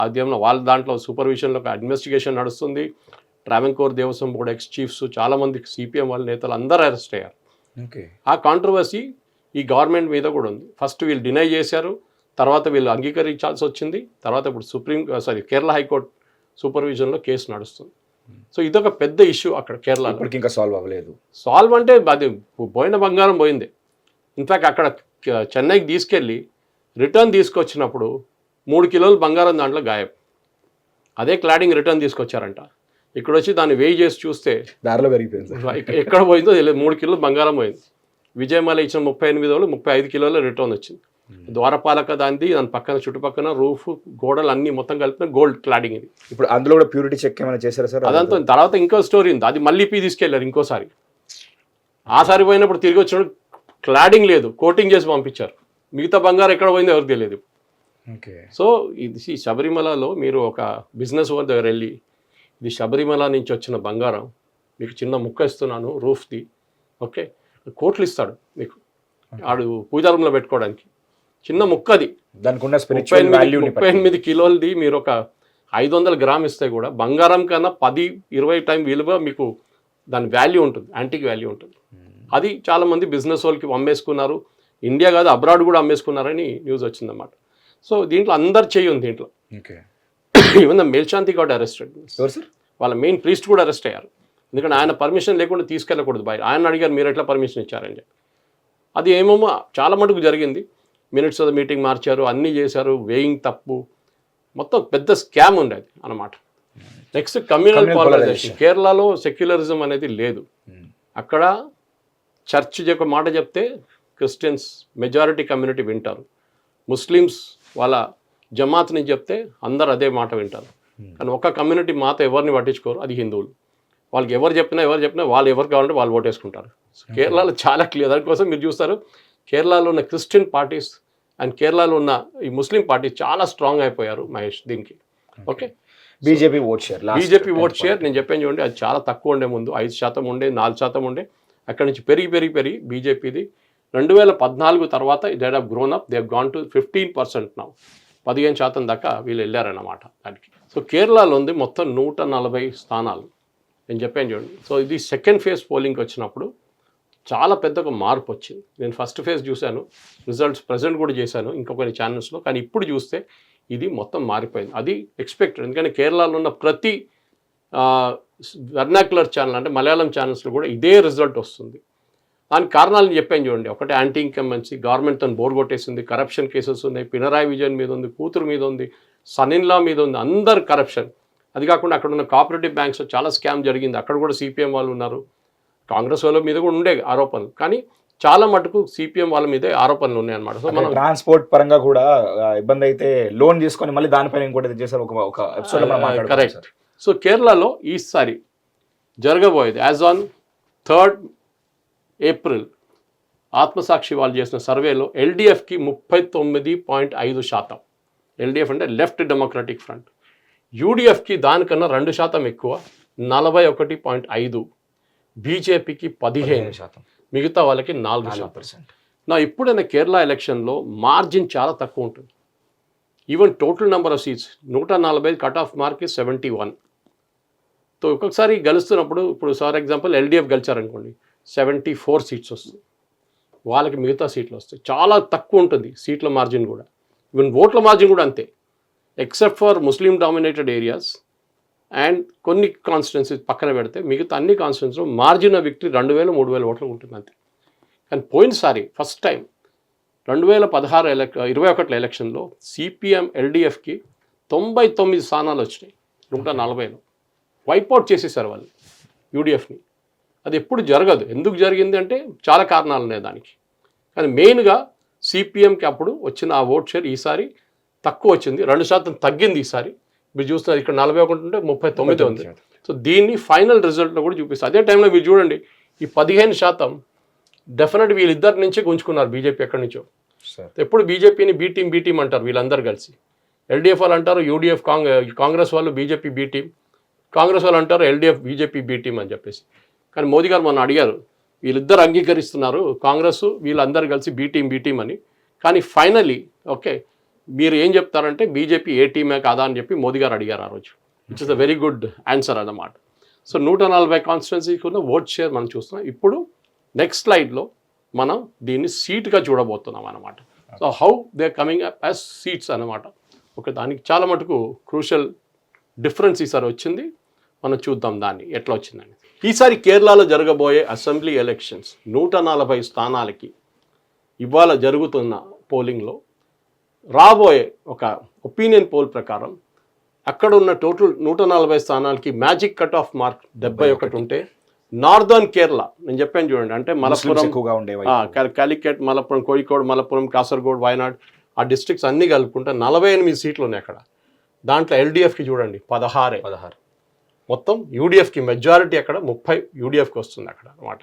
ఆధ్వర్యంలో వాళ్ళ దాంట్లో సూపర్విజన్లో ఒక ఇన్వెస్టిగేషన్ నడుస్తుంది. Travancore Devaswom board ex chiefs, చాలామంది సిపిఎం వాళ్ళ నేతలు అందరూ అరెస్ట్ అయ్యారు. ఆ కాంట్రవర్సీ ఈ గవర్నమెంట్ మీద కూడా ఉంది. ఫస్ట్ వీళ్ళు డినై చేశారు, తర్వాత వీళ్ళు అంగీకరించాల్సి వచ్చింది, తర్వాత ఇప్పుడు కేరళ హైకోర్టు సూపర్విజన్లో కేసు నడుస్తుంది. సో ఇదొక పెద్ద ఇష్యూ అక్కడ కేరళలో. ఇప్పటికి ఇంకా సాల్వ్ అవ్వలేదు. సాల్వ్ అంటే అది పోయిన బంగారం పోయింది. ఇన్ఫ్యాక్ట్ అక్కడ చెన్నైకి తీసుకెళ్ళి రిటర్న్ తీసుకొచ్చినప్పుడు 3 kilos బంగారం దాంట్లో గాయం. అదే క్లాడింగ్ రిటర్న్ తీసుకొచ్చారంట. ఇక్కడ వచ్చి దాన్ని వేయి చేసి చూస్తే దారిలో పెరిగిపోయింది. ఎక్కడ పోయిందో తెలియదు. 3 kilos బంగారం పోయింది. విజయమాల ఇచ్చిన 38 రోజులు 35 kilos రిటర్న్ వచ్చింది. ద్వారపాలక దాని పక్కన చుట్టుపక్కల రూఫ్ గోడలు అన్ని మొత్తం కలిపిన గోల్డ్ క్లాడింగ్ ఇది. ఇప్పుడు అందులో కూడా ప్యూరిటీ చెక్ ఏమైనా చేశారా సార్? అదంతా తర్వాత ఇంకో స్టోరీ ఉంది. అది మళ్ళీ తీసుకెళ్లారు ఇంకోసారి. ఆసారి పోయినప్పుడు తిరిగి వచ్చినప్పుడు క్లాడింగ్ లేదు, కోటింగ్ చేసి పంపించారు. మిగతా బంగారం ఎక్కడ పోయిందో ఎవరికి తెలియదు. సో ఇది శబరిమలలో మీరు ఒక బిజినెస్ వాళ్ళ దగ్గర వెళ్ళి, ఇది శబరిమల నుంచి వచ్చిన బంగారం, మీకు చిన్న ముక్క ఇస్తున్నాను రూఫ్ది, ఓకే, కోట్లు ఇస్తాడు మీకు ఆడు పూజా రూమ్లో పెట్టుకోవడానికి. చిన్న ముక్కది, దానికి ఉన్న స్పిరిచువల్ వాల్యూ 38 kilos మీరు ఒక 500 grams ఇస్తే కూడా బంగారం కన్నా 10-20 times విలువ మీకు దాని వాల్యూ ఉంటుంది, యాంటిక్ వాల్యూ ఉంటుంది. అది చాలామంది బిజినెస్ వాళ్ళకి అమ్మేసుకున్నారు. ఇండియా కాదు అబ్రాడ్ కూడా అమ్మేసుకున్నారని న్యూస్ వచ్చిందన్నమాట. సో దీంట్లో అందరు చెయ్యి ఉంది దీంట్లో. Even the Melshanti got arrested. వాళ్ళ మెయిన్ ప్రీస్ట్ కూడా అరెస్ట్ అయ్యారు. ఎందుకంటే ఆయన పర్మిషన్ లేకుండా తీసుకెళ్ళకూడదు బయట. ఆయన అడిగారు మీరు ఎట్లా పర్మిషన్ ఇచ్చారని చెప్పి. అది ఏమో చాలా మటుకు జరిగింది. మినిట్స్ ఆఫ్ ద మీటింగ్ మార్చారు, అన్నీ చేశారు, వేయింగ్ తప్పు, మొత్తం పెద్ద స్కామ్ ఉండేది అన్నమాట. Next communal polarization. కేరళలో సెక్యులరిజం అనేది లేదు. అక్కడ చర్చ్ ఒక మాట చెప్తే క్రిస్టియన్స్ మెజారిటీ కమ్యూనిటీ వింటారు, ముస్లిమ్స్ వాళ్ళ జమాత్ నుంచి చెప్తే అందరు అదే మాట వింటారు. కానీ ఒక కమ్యూనిటీ మాట ఎవరిని పట్టించుకోరు, అది హిందువులు. వాళ్ళకి ఎవరు చెప్పినా వాళ్ళు ఎవరు కావాలంటే వాళ్ళు ఓటేసుకుంటారు. కేరళలో చాలా క్లియర్. దానికోసం మీరు చూస్తారు కేరళలో ఉన్న క్రిస్టియన్ పార్టీస్ అండ్ కేరళలో ఉన్న ఈ ముస్లిం పార్టీస్ చాలా స్ట్రాంగ్ అయిపోయారు మహేష్ దీనికి. ఓకే, బీజేపీ ఓట్ షేర్ నేను చెప్పాను చూడండి, అది చాలా తక్కువ ఉండే, ముందు 5% ఉండే, 4% ఉండే, అక్కడి నుంచి పెరిగి బీజేపీది 2014 తర్వాత they have grown up, they have gone to 15% now. 15% దాకా వీళ్ళు వెళ్ళారన్నమాట దానికి. సో కేరళలో ఉంది మొత్తం 140 స్థానాలు నేను చెప్పాను చూడండి. సో ఇది సెకండ్ ఫేజ్ పోలింగ్కి వచ్చినప్పుడు చాలా పెద్ద ఒక మార్పు వచ్చింది. నేను ఫస్ట్ ఫేజ్ చూశాను, రిజల్ట్స్ ప్రజెంట్ కూడా చేశాను ఇంకా కొన్ని ఛానల్స్లో, కానీ ఇప్పుడు చూస్తే ఇది మొత్తం మారిపోయింది. అది ఎక్స్పెక్టెడ్, ఎందుకంటే కేరళలో ఉన్న ప్రతి వెర్నాక్యులర్ ఛానల్ అంటే మలయాళం ఛానల్స్లో కూడా ఇదే రిజల్ట్ వస్తుంది. దానికి కారణాలను చెప్పాను చూడండి. ఒకటి యాంటీ ఇన్కంబెన్సీ, గవర్నమెంట్తో బోర్ కొట్టేసింది, కరప్షన్ కేసెస్ ఉన్నాయి, పినరాయి విజయన్ మీద ఉంది, కూతురు మీద ఉంది, సన్-ఇన్-లా మీద ఉంది, అందరు కరప్షన్. అది కాకుండా అక్కడ ఉన్న కోఆపరేటివ్ బ్యాంక్స్లో చాలా స్కామ్ జరిగింది, అక్కడ కూడా సిపిఎం వాళ్ళు ఉన్నారు. కాంగ్రెస్ వాళ్ళ మీద కూడా ఉండే ఆరోపణలు, కానీ చాలా మటుకు సిపిఎం వాళ్ళ మీదే ఆరోపణలు ఉన్నాయన్నమాట. సో మనం ట్రాన్స్పోర్ట్ పరంగా కూడా ఇబ్బంది అయితే లోన్ తీసుకొని మళ్ళీ దానిపైన ఇంకోటి చేశారు ఒక ఎపిసోడ్. కరెక్ట్. సో కేరళలో ఈసారి జరగబోయేది యాజ్ ఆన్ 3rd April ఆత్మసాక్షి వాళ్ళు చేసిన సర్వేలో ఎల్డిఎఫ్కి 39.5%. ఎల్డిఎఫ్ అంటే లెఫ్ట్ డెమోక్రటిక్ ఫ్రంట్. యూడిఎఫ్కి దానికన్నా 2% ఎక్కువ, 41.5%. బీజేపీకి 15%, మిగతా వాళ్ళకి 4%. నా ఇప్పుడైనా కేరళ ఎలక్షన్లో మార్జిన్ చాలా తక్కువ ఉంటుంది. Even total number of seats 140 cut off mark 71. So ఒక్కొక్కసారి గెలుస్తున్నప్పుడు ఇప్పుడు ఫర్ ఎగ్జాంపుల్ ఎల్డిఎఫ్ గెలిచారనుకోండి 74 సీట్స్ వస్తుంది, వాళ్ళకి మిగతా సీట్లు వస్తాయి. చాలా తక్కువ ఉంటుంది సీట్ల మార్జిన్ కూడా. ఈవెన్ ఓట్ల మార్జిన్ కూడా అంతే, except for Muslim dominated areas and కొన్ని కాన్స్టిట్యున్సీస్ పక్కన పెడితే మిగతా అన్ని కాన్స్టిట్యున్సీలో మార్జిన్ ఆఫ్ విక్టరీ 2,000-3,000 ఓట్లు ఉంటుంది అంతే. కానీ పోయినసారి ఫస్ట్ టైం 2021 ఎలక్షన్లో సిపిఎం ఎల్డిఎఫ్కి 99 స్థానాలు వచ్చినాయి 140లో. వైపౌట్ చేసేసారు వాళ్ళు యూడిఎఫ్ని. అది ఎప్పుడు జరగదు. ఎందుకు జరిగింది అంటే చాలా కారణాలు ఉన్నాయి దానికి. కానీ మెయిన్గా సిపిఎంకి అప్పుడు వచ్చిన ఆ ఓట్ షేర్ ఈసారి తక్కువ వచ్చింది, 2% తగ్గింది ఈసారి. మీరు చూస్తున్నారు ఇక్కడ 41 ఉంటే 39 ఉంది. సో దీన్ని ఫైనల్ రిజల్ట్లో కూడా చూపిస్తారు. అదే టైంలో మీరు చూడండి ఈ 15% డెఫినెట్ వీళ్ళిద్దరి నుంచే గుంజుకున్నారు బీజేపీ ఎక్కడి నుంచో. సార్ ఎప్పుడు బీజేపీని బీ టీం అంటారు వీళ్ళందరూ కలిసి. ఎల్డీఎఫ్ వాళ్ళు అంటారు యూడీఎఫ్ కాంగ్రెస్ వాళ్ళు బీజేపీ బీ టీం, కాంగ్రెస్ వాళ్ళు అంటారు ఎల్డీఎఫ్ బీజేపీ బీ టీం అని చెప్పేసి. కానీ మోదీ గారు మొన్న అడిగారు, వీళ్ళిద్దరు అంగీకరిస్తున్నారు కాంగ్రెస్ వీళ్ళందరూ కలిసి బీ టీం అని. కానీ ఫైనలీ ఓకే మీరు ఏం చెప్తారంటే బీజేపీ ఏ టీమే కాదా అని చెప్పి మోదీ గారు అడిగారు ఆ రోజు, which is a very good answer అన్నమాట. సో 140 కాన్స్టిట్యున్సీకి ఉన్న ఓట్ షేర్ మనం చూస్తున్నాం. ఇప్పుడు నెక్స్ట్ స్లైడ్లో మనం దీన్ని సీట్గా చూడబోతున్నాం అన్నమాట. So how they coming up as seats అన్నమాట. ఓకే, దానికి చాలా మటుకు క్రూషల్ డిఫరెన్స్ ఈసారి వచ్చింది. మనం చూద్దాం దాన్ని ఎట్లా వచ్చిందని. ఈసారి కేరళలో జరగబోయే అసెంబ్లీ ఎలక్షన్స్ 140 స్థానాలకి ఇవాళ జరుగుతున్న పోలింగ్లో రాబోయే ఒక ఒపీనియన్ పోల్ ప్రకారం అక్కడ ఉన్న టోటల్ 140 స్థానాలకి మ్యాజిక్ కట్ ఆఫ్ మార్క్ 71 ఉంటే, నార్దర్న్ కేరళ నేను చెప్పాను చూడండి, అంటే మలప్పురం, కాలికట్, మలప్పురం, కోయికోడ్, మలప్పురం, కాసర్గోడ్, వయనాడ్ ఆ డిస్ట్రిక్ట్స్ అన్నీ కలుపుకుంటే 48 సీట్లు ఉన్నాయి అక్కడ. దాంట్లో ఎల్డీఎఫ్కి చూడండి 16 మొత్తం, యూడిఎఫ్కి మెజారిటీ అక్కడ 30 యూడిఎఫ్కి వస్తుంది అక్కడ అనమాట.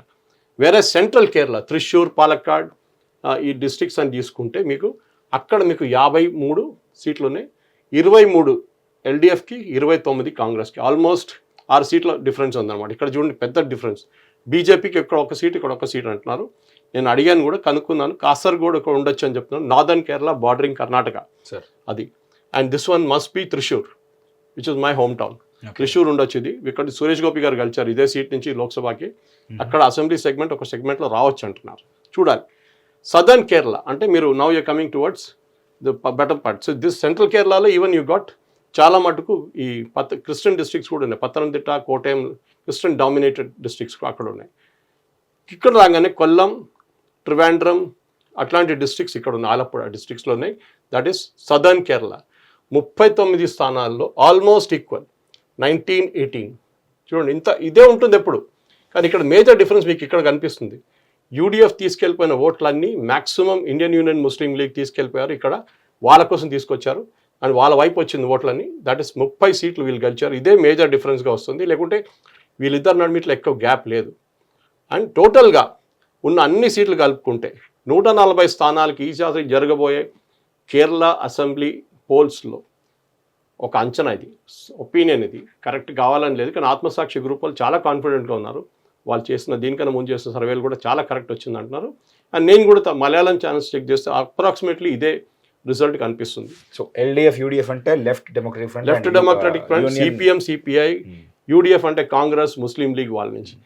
వేరే సెంట్రల్ కేరళ త్రిశూర్, పాలక్కాడ్ ఈ డిస్ట్రిక్ట్స్ అని తీసుకుంటే మీకు అక్కడ మీకు 53 సీట్లు ఉన్నాయి. 23 ఎల్డీఎఫ్కి, 29 కాంగ్రెస్కి, ఆల్మోస్ట్ 6 సీట్ల డిఫరెన్స్ ఉందన్నమాట. ఇక్కడ చూడండి పెద్ద డిఫరెన్స్. బీజేపీకి ఇక్కడ ఒక సీట్, ఇక్కడ ఒక సీట్ అంటున్నారు. నేను అడిగాను కూడా, కనుక్కున్నాను, కాసర్గోడ్ ఇక్కడ ఉండొచ్చు అని చెప్తున్నాను. Northern Kerala bordering Karnataka sir అది. And this one must be Thrissur which is my home town. Thrissur ఉండొచ్చు. ఇది ఇక్కడ సురేష్ గోపి గారు కలిచారు ఇదే సీట్ నుంచి లోక్సభకి. అక్కడ అసెంబ్లీ సెగ్మెంట్ ఒక సెగ్మెంట్లో రావచ్చు అంటున్నారు, చూడాలి. సదర్న్ కేరళ అంటే మీరు now you coming towards the better part. So this central కేరళలో ఈవెన్ యూ గాట్ చాలా మటుకు ఈ క్రిస్టియన్ డిస్ట్రిక్ట్స్ కూడా ఉన్నాయి. పత్తనంతిట్ట, కోటయం క్రిస్టియన్ డామినేటెడ్ డిస్ట్రిక్ట్స్ అక్కడ ఉన్నాయి. ఇక్కడ రాగానే కొల్లం, ట్రివాండ్రం అట్లాంటి డిస్ట్రిక్ట్స్ ఇక్కడ ఉన్నాయి, ఆలప్పుడ డిస్ట్రిక్ట్స్లో ఉన్నాయి. That is southern Kerala. 39 స్థానాల్లో ఆల్మోస్ట్ ఈక్వల్ 19-18. చూడండి ఇంత ఇదే ఉంటుంది ఎప్పుడు. కానీ ఇక్కడ మేజర్ డిఫరెన్స్ మీకు ఇక్కడ కనిపిస్తుంది. యూడిఎఫ్ తీసుకెళ్ళిపోయిన ఓట్లన్నీ maximum Indian Union Muslim league తీసుకెళ్ళిపోయారు. ఇక్కడ వాళ్ళ కోసం తీసుకొచ్చారు అండ్ వాళ్ళ వైపు వచ్చింది ఓట్లన్నీ. దట్ ఈస్ 30 సీట్లు వీళ్ళు గెలిచారు. ఇదే మేజర్ డిఫరెన్స్గా వస్తుంది. లేకుంటే వీళ్ళిద్దరు నడిమిట్లో ఎక్కువ గ్యాప్ లేదు. అండ్ టోటల్గా ఉన్న అన్ని సీట్లు కలుపుకుంటే 140 స్థానాలకి ఈసారి జరగబోయే కేరళ అసెంబ్లీ పోల్స్లో ఒక అంచనా, ఇది ఒపీనియన్, ఇది కరెక్ట్ కావాలని లేదు. కానీ ఆత్మసాక్షి గ్రూప్ వాళ్ళు చాలా కాన్ఫిడెంట్గా ఉన్నారు. వాళ్ళు చేసిన దీనికన్నా ముందు చేసిన సర్వేలు కూడా చాలా కరెక్ట్ వచ్చింది అంటున్నారు. అండ్ నేను కూడా మలయాళం ఛానల్స్ చెక్ చేస్తే అప్రాక్సిమేట్లీ ఇదే రిజల్ట్ కనిపిస్తుంది. సో ఎల్డీఎఫ్, యూడిఎఫ్ అంటే left democratic front, CPM, CPI, UDF అంటే కాంగ్రెస్, ముస్లిం లీగ్ వాళ్ళ నుంచి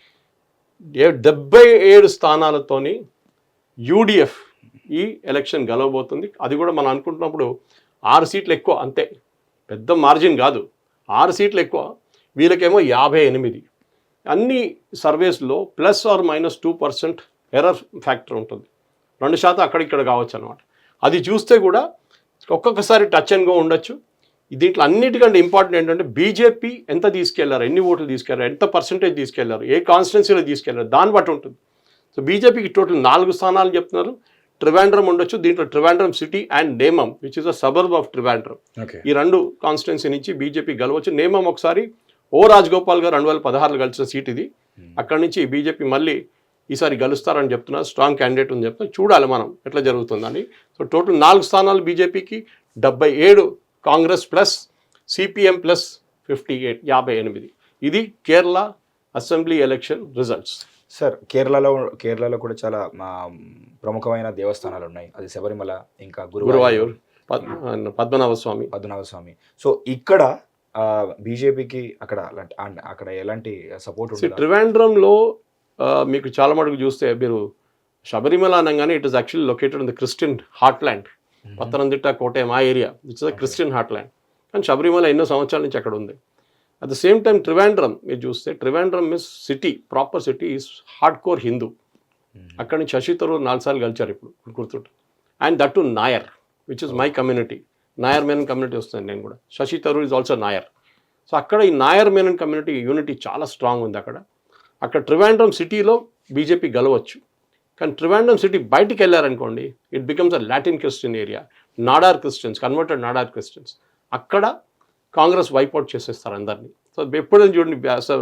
77 స్థానాలతోని యూడిఎఫ్ ఈ ఎలక్షన్ గెలవబోతుంది. అది కూడా మనం అనుకుంటున్నప్పుడు 6 సీట్లు ఎక్కువ, అంతే, పెద్ద మార్జిన్ కాదు, 6 సీట్లు ఎక్కువ. వీళ్ళకేమో 58. అన్ని సర్వేస్లో ±2% ఎర్రర్ ఫ్యాక్టర్ ఉంటుంది. 2% అక్కడిక్కడ కావచ్చు అనమాట. అది చూస్తే కూడా ఒక్కొక్కసారి టచ్ అండ్ గో ఉండొచ్చు. దీంట్లో అన్నిటికంటే ఇంపార్టెంట్ ఏంటంటే బీజేపీ ఎంత తీసుకెళ్లారు, ఎన్ని ఓట్లు తీసుకెళ్లారు, ఎంత పర్సెంటేజ్ తీసుకెళ్లారు, ఏ కాన్స్టిట్యున్సీలో తీసుకెళ్లారు, దాన్ని బట్టి ఉంటుంది. సో బీజేపీకి టోటల్ 4 స్థానాలు చెప్తున్నారు. ట్రివాండ్రం ఉండొచ్చు. దీంట్లో Trivandrum city and నేమం which is a suburb of Trivandrum, ఈ 2 కాన్స్టిట్యున్సీ నుంచి బీజేపీ గెలవచ్చు. నేమం ఒకసారి ఓ రాజగోపాల్ గారు 2016లో గెలిచిన సీట్ ఇది. అక్కడి నుంచి బీజేపీ మళ్ళీ ఈసారి గెలుస్తారని చెప్తున్నారు. స్ట్రాంగ్ క్యాండిడేట్ అని చెప్తున్నారు. చూడాలి మనం ఎట్లా జరుగుతుందని. సో టోటల్ 4 స్థానాలు బీజేపీకి, 77 కాంగ్రెస్ ప్లస్ సిపిఎం ప్లస్ 58. ఇది Kerala assembly election results. Sir కేరళలో కూడా చాలా ప్రముఖమైన దేవస్థానాలు ఉన్నాయి. అది శబరిమల, ఇంకా గురువాయూర్, పద్మనాభ స్వామి. సో ఇక్కడ బీజేపీకి అక్కడ ఎలాంటి సపోర్ట్ ఉంటుంది? ట్రివాండ్రంలో మీకు చాలా మటుకు చూస్తే మీరు శబరిమల అనగానే it is actually located in the Christian heartland. Pathanamthitta, Kottayam ఆ area it's the Christian heartland. కానీ శబరిమల ఎన్నో సంవత్సరాల నుంచి అక్కడ ఉంది. At the same time Trivandrum మీరు చూస్తే, Trivandrum is city, proper city is hard core Hindu. అక్కడి నుంచి శశి తరూర్ 4 సార్లు గెలిచారు ఇప్పుడు గుర్తుంటుంది. And that to Nair which is my community. Nair Menon community వస్తుంది నేను కూడా. Shashi Tharoor is also Nair. So అక్కడ ఈ నాయర్ మేనన్ కమ్యూనిటీ యూనిటీ చాలా స్ట్రాంగ్ ఉంది అక్కడ ట్రివాండ్రం సిటీలో బీజేపీ గెలవచ్చు. కానీ ట్రివాండ్రం సిటీ బయటికి వెళ్ళారనుకోండి, it becomes a Latin Christian area, Nadar Christians, converted Nadar Christians. అక్కడ కాంగ్రెస్ వైపౌట్ చేసేస్తారు అందరినీ. సో ఎప్పుడైనా చూడండి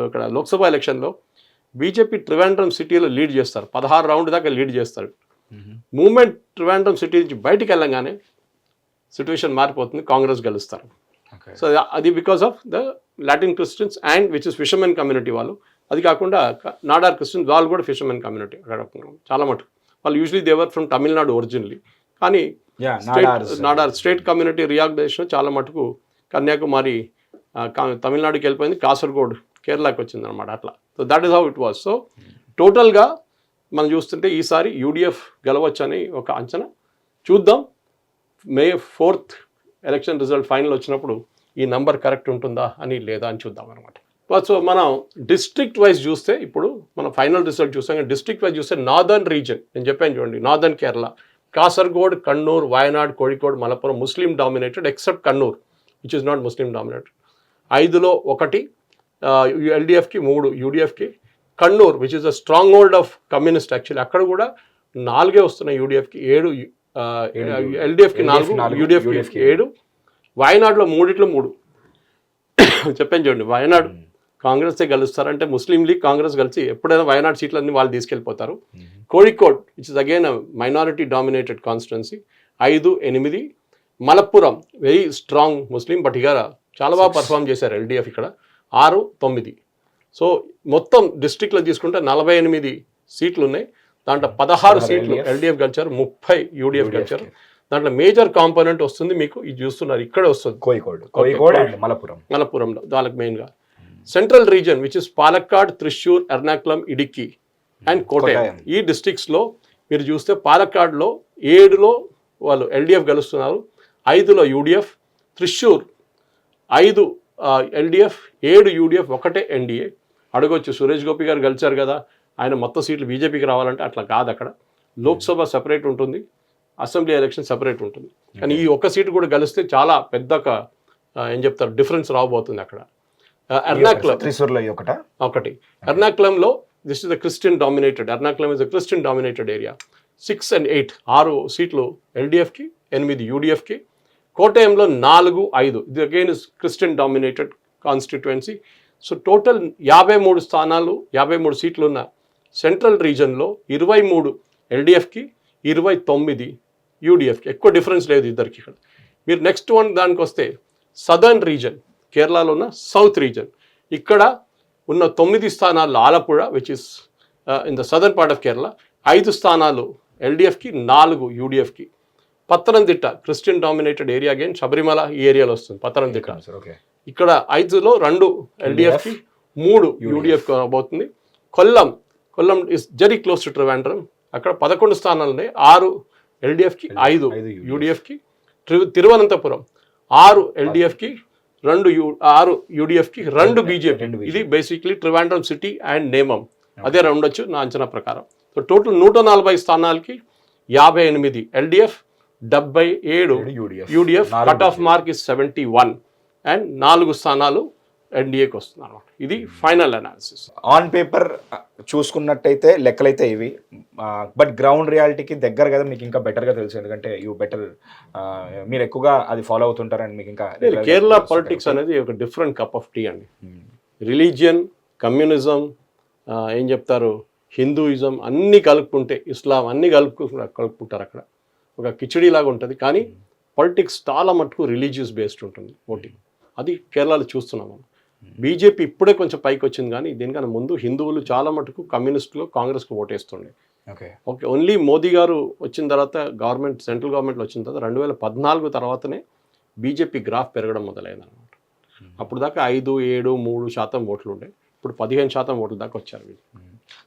ఇక్కడ లోక్సభ ఎలక్షన్లో బీజేపీ ట్రివాండ్రం సిటీలో లీడ్ చేస్తారు, 16 రౌండ్ దాకా లీడ్ చేస్తారు. మూమెంట్ ట్రివాండ్రం సిటీ నుంచి బయటికి వెళ్ళంగానే సిచ్యువేషన్ మారిపోతుంది, కాంగ్రెస్ గెలుస్తారు. సో అది because of the Latin Christians and which is fishermen community వాళ్ళు. అది కాకుండా నాడార్ క్రిస్టియన్స్ వాళ్ళు కూడా ఫిషర్మెన్ కమ్యూనిటీ చాలా మటుకు. వాళ్ళు usually Devar from Tamilnadu originally, కానీ నాడార్ స్టేట్ కమ్యూనిటీ రియాగ్నేషన్ చాలా మటుకు కన్యాకుమారి తమిళనాడుకి వెళ్ళిపోయింది, కాసర్గోడ్ కేరళకి వచ్చింది అనమాట అట్లా. So that is how it was. So టోటల్గా మనం చూస్తుంటే ఈసారి యూడిఎఫ్ గెలవచ్చు అని ఒక అంచనా. చూద్దాం May 4th election result final వచ్చినప్పుడు ఈ నంబర్ కరెక్ట్ ఉంటుందా అని లేదా అని చూద్దాం అనమాట. సో మనం డిస్ట్రిక్ట్ వైజ్ చూస్తే ఇప్పుడు మనం ఫైనల్ రిజల్ట్ చూస్తాం. డిస్ట్రిక్ట్ వైజ్ చూస్తే నార్దర్న్ రీజన్ నేను చెప్పాను చూడండి, northern Kerala, Kasaragod, Kannur, Wayanad, Kozhikode, Malappuram Muslim dominated except Kannur which is not Muslim dominated. 5లో 1 ఎల్డిఎఫ్కి, 3 యూడిఎఫ్కి. Kannur which is a strong hold of communist actually, అక్కడ కూడా 4 వస్తున్నాయి యూడిఎఫ్కి, 7 ఎల్డిఎఫ్కి 4, యూడిఎఫ్కి 7. వాయనాడులో 3 చెప్పాను చూడండి, వాయనాడు కాంగ్రెసే గెలుస్తారంటే ముస్లిం లీగ్ కాంగ్రెస్ కలిసి ఎప్పుడైనా వాయనాడు సీట్లన్నీ వాళ్ళు తీసుకెళ్ళిపోతారు. Kozhikode which is again minority dominated constituency 5, 8. Malappuram very strong Muslim, but ఇక చాలా బాగా పర్ఫామ్ చేశారు ఎల్డిఎఫ్ ఇక్కడ 6, 9. సో మొత్తం డిస్ట్రిక్ట్లో తీసుకుంటే 48 సీట్లు ఉన్నాయి. దాంట్లో 16 సీట్లు ఎల్డిఎఫ్ గెలిచారు, 30 యూడిఎఫ్ గెలిచారు. దాంట్లో మేజర్ కాంపోనెంట్ వస్తుంది మీకు, ఇది చూస్తున్నారు ఇక్కడే వస్తుంది, మలప్పురంలో వాళ్ళకి మెయిన్గా. Central region which is Palakkad, Thrissur, Ernakulam, Idukki and Kottayam. ఈ డిస్ట్రిక్ట్స్లో మీరు చూస్తే పాలక్కాడ్లో 7లో వాళ్ళు ఎల్డిఎఫ్ గెలుస్తున్నారు, 5లో UDF. Thrissur 5 LDF, 7 UDF, 1 NDA. అడగొచ్చు సురేష్ గోపి గారు గెలిచారు కదా, ఆయన మొత్తం సీట్లు బీజేపీకి రావాలంటే అట్లా కాదు. అక్కడ లోక్సభ సెపరేట్ ఉంటుంది, అసెంబ్లీ ఎలక్షన్ సెపరేట్ ఉంటుంది. కానీ ఈ ఒక్క సీటు కూడా గెలిస్తే చాలా పెద్ద ఏం చెప్తారు డిఫరెన్స్ రాబోతుంది అక్కడ. ఎర్నాకులం 1. ఎర్నాకులంలో this is the Christian dominated, Ernakulam is the Christian dominated area. 6 and 8 6 సీట్లు ఎల్డిఎఫ్కి, 8 యూడిఎఫ్కి. కోటయంలో 4, 5 ఇది again is Christian dominated constituency. So total 53 స్థానాలు, 53 సీట్లు ఉన్న సెంట్రల్ రీజన్లో 23 ఎల్డిఎఫ్కి, 29 యూడిఎఫ్కి. ఎక్కువ డిఫరెన్స్ లేదు ఇద్దరికి ఇక్కడ. మీరు నెక్స్ట్ దానికి వస్తే సదర్న్ రీజన్, కేరళలో ఉన్న సౌత్ రీజన్, ఇక్కడ ఉన్న 9 స్థానాల్లో Alappuzha which is in the southern part of Kerala, 5 స్థానాలు ఎల్డిఎఫ్కి, 4 యూడిఎఫ్కి. Pathanamthitta Christian dominated area, again Sabarimala ఈ ఏరియాలో వస్తుంది పత్తనంతిట్ట. ఇక్కడ 5లో 2 ఎల్డిఎఫ్కి, 3 యూడిఎఫ్కి రాబోతుంది. Kollam is very close to Trivandrum, అక్కడ 11 స్థానాలు ఉన్నాయి, 6 ఎల్డిఎఫ్కి, 5 యూడిఎఫ్కి. తిరువనంతపురం 6 ఎల్డిఎఫ్కి, 6 యూడిఎఫ్కి, 2 బీజేపీ. ఇది బేసిక్లీ ట్రివాండ్రం సిటీ అండ్ నేమం అదే ఉండొచ్చు నా అంచనా ప్రకారం. So total 140 స్థానాలకి 58 LDF, 77 UDF. Cut off mark is 71 and 4 స్థానాలు ఎన్డీఏకి వస్తుంది అనమాట. ఇది ఫైనల్ అనాలిసిస్. ఆన్ పేపర్ చూసుకున్నట్టయితే లెక్కలైతే ఇవి, బట్ గ్రౌండ్ రియాలిటీకి దగ్గర కదా మీకు ఇంకా బెటర్గా తెలుసు, ఎందుకంటే మీరు ఎక్కువగా అది ఫాలో అవుతుంటారని మీకు ఇంకా. కేరళ పాలిటిక్స్ అనేది ఒక డిఫరెంట్ కప్ ఆఫ్ టీ అండి. రిలీజియన్, కమ్యూనిజం, ఏం చెప్తారు, హిందూయిజం అన్నీ కలుపుకుంటే, ఇస్లాం అన్నీ కలుపుకుంటారు అక్కడ. ఒక కిచడీ లాగా ఉంటుంది. కానీ పాలిటిక్స్ చాలా మటుకు రిలీజియస్ బేస్డ్ ఉంటుంది ఓటింగ్. అది కేరళలో చూస్తున్నాం మనం. బీజేపీ ఇప్పుడే కొంచెం పైకి వచ్చింది, కానీ దీనికన్నా ముందు హిందువులు చాలా మటుకు కమ్యూనిస్టులు, కాంగ్రెస్కు ఓటేస్తుండే. ఓకే, ఓన్లీ మోదీ గారు వచ్చిన తర్వాత గవర్నమెంట్, సెంట్రల్ గవర్నమెంట్లో వచ్చిన తర్వాత 2014 తర్వాతనే బీజేపీ గ్రాఫ్ పెరగడం మొదలైంది అనమాట. అప్పుడు దాకా 5, 7, 3% ఓట్లు ఉండే, ఇప్పుడు 15% ఓట్ల దాకా వచ్చారు వీళ్ళు.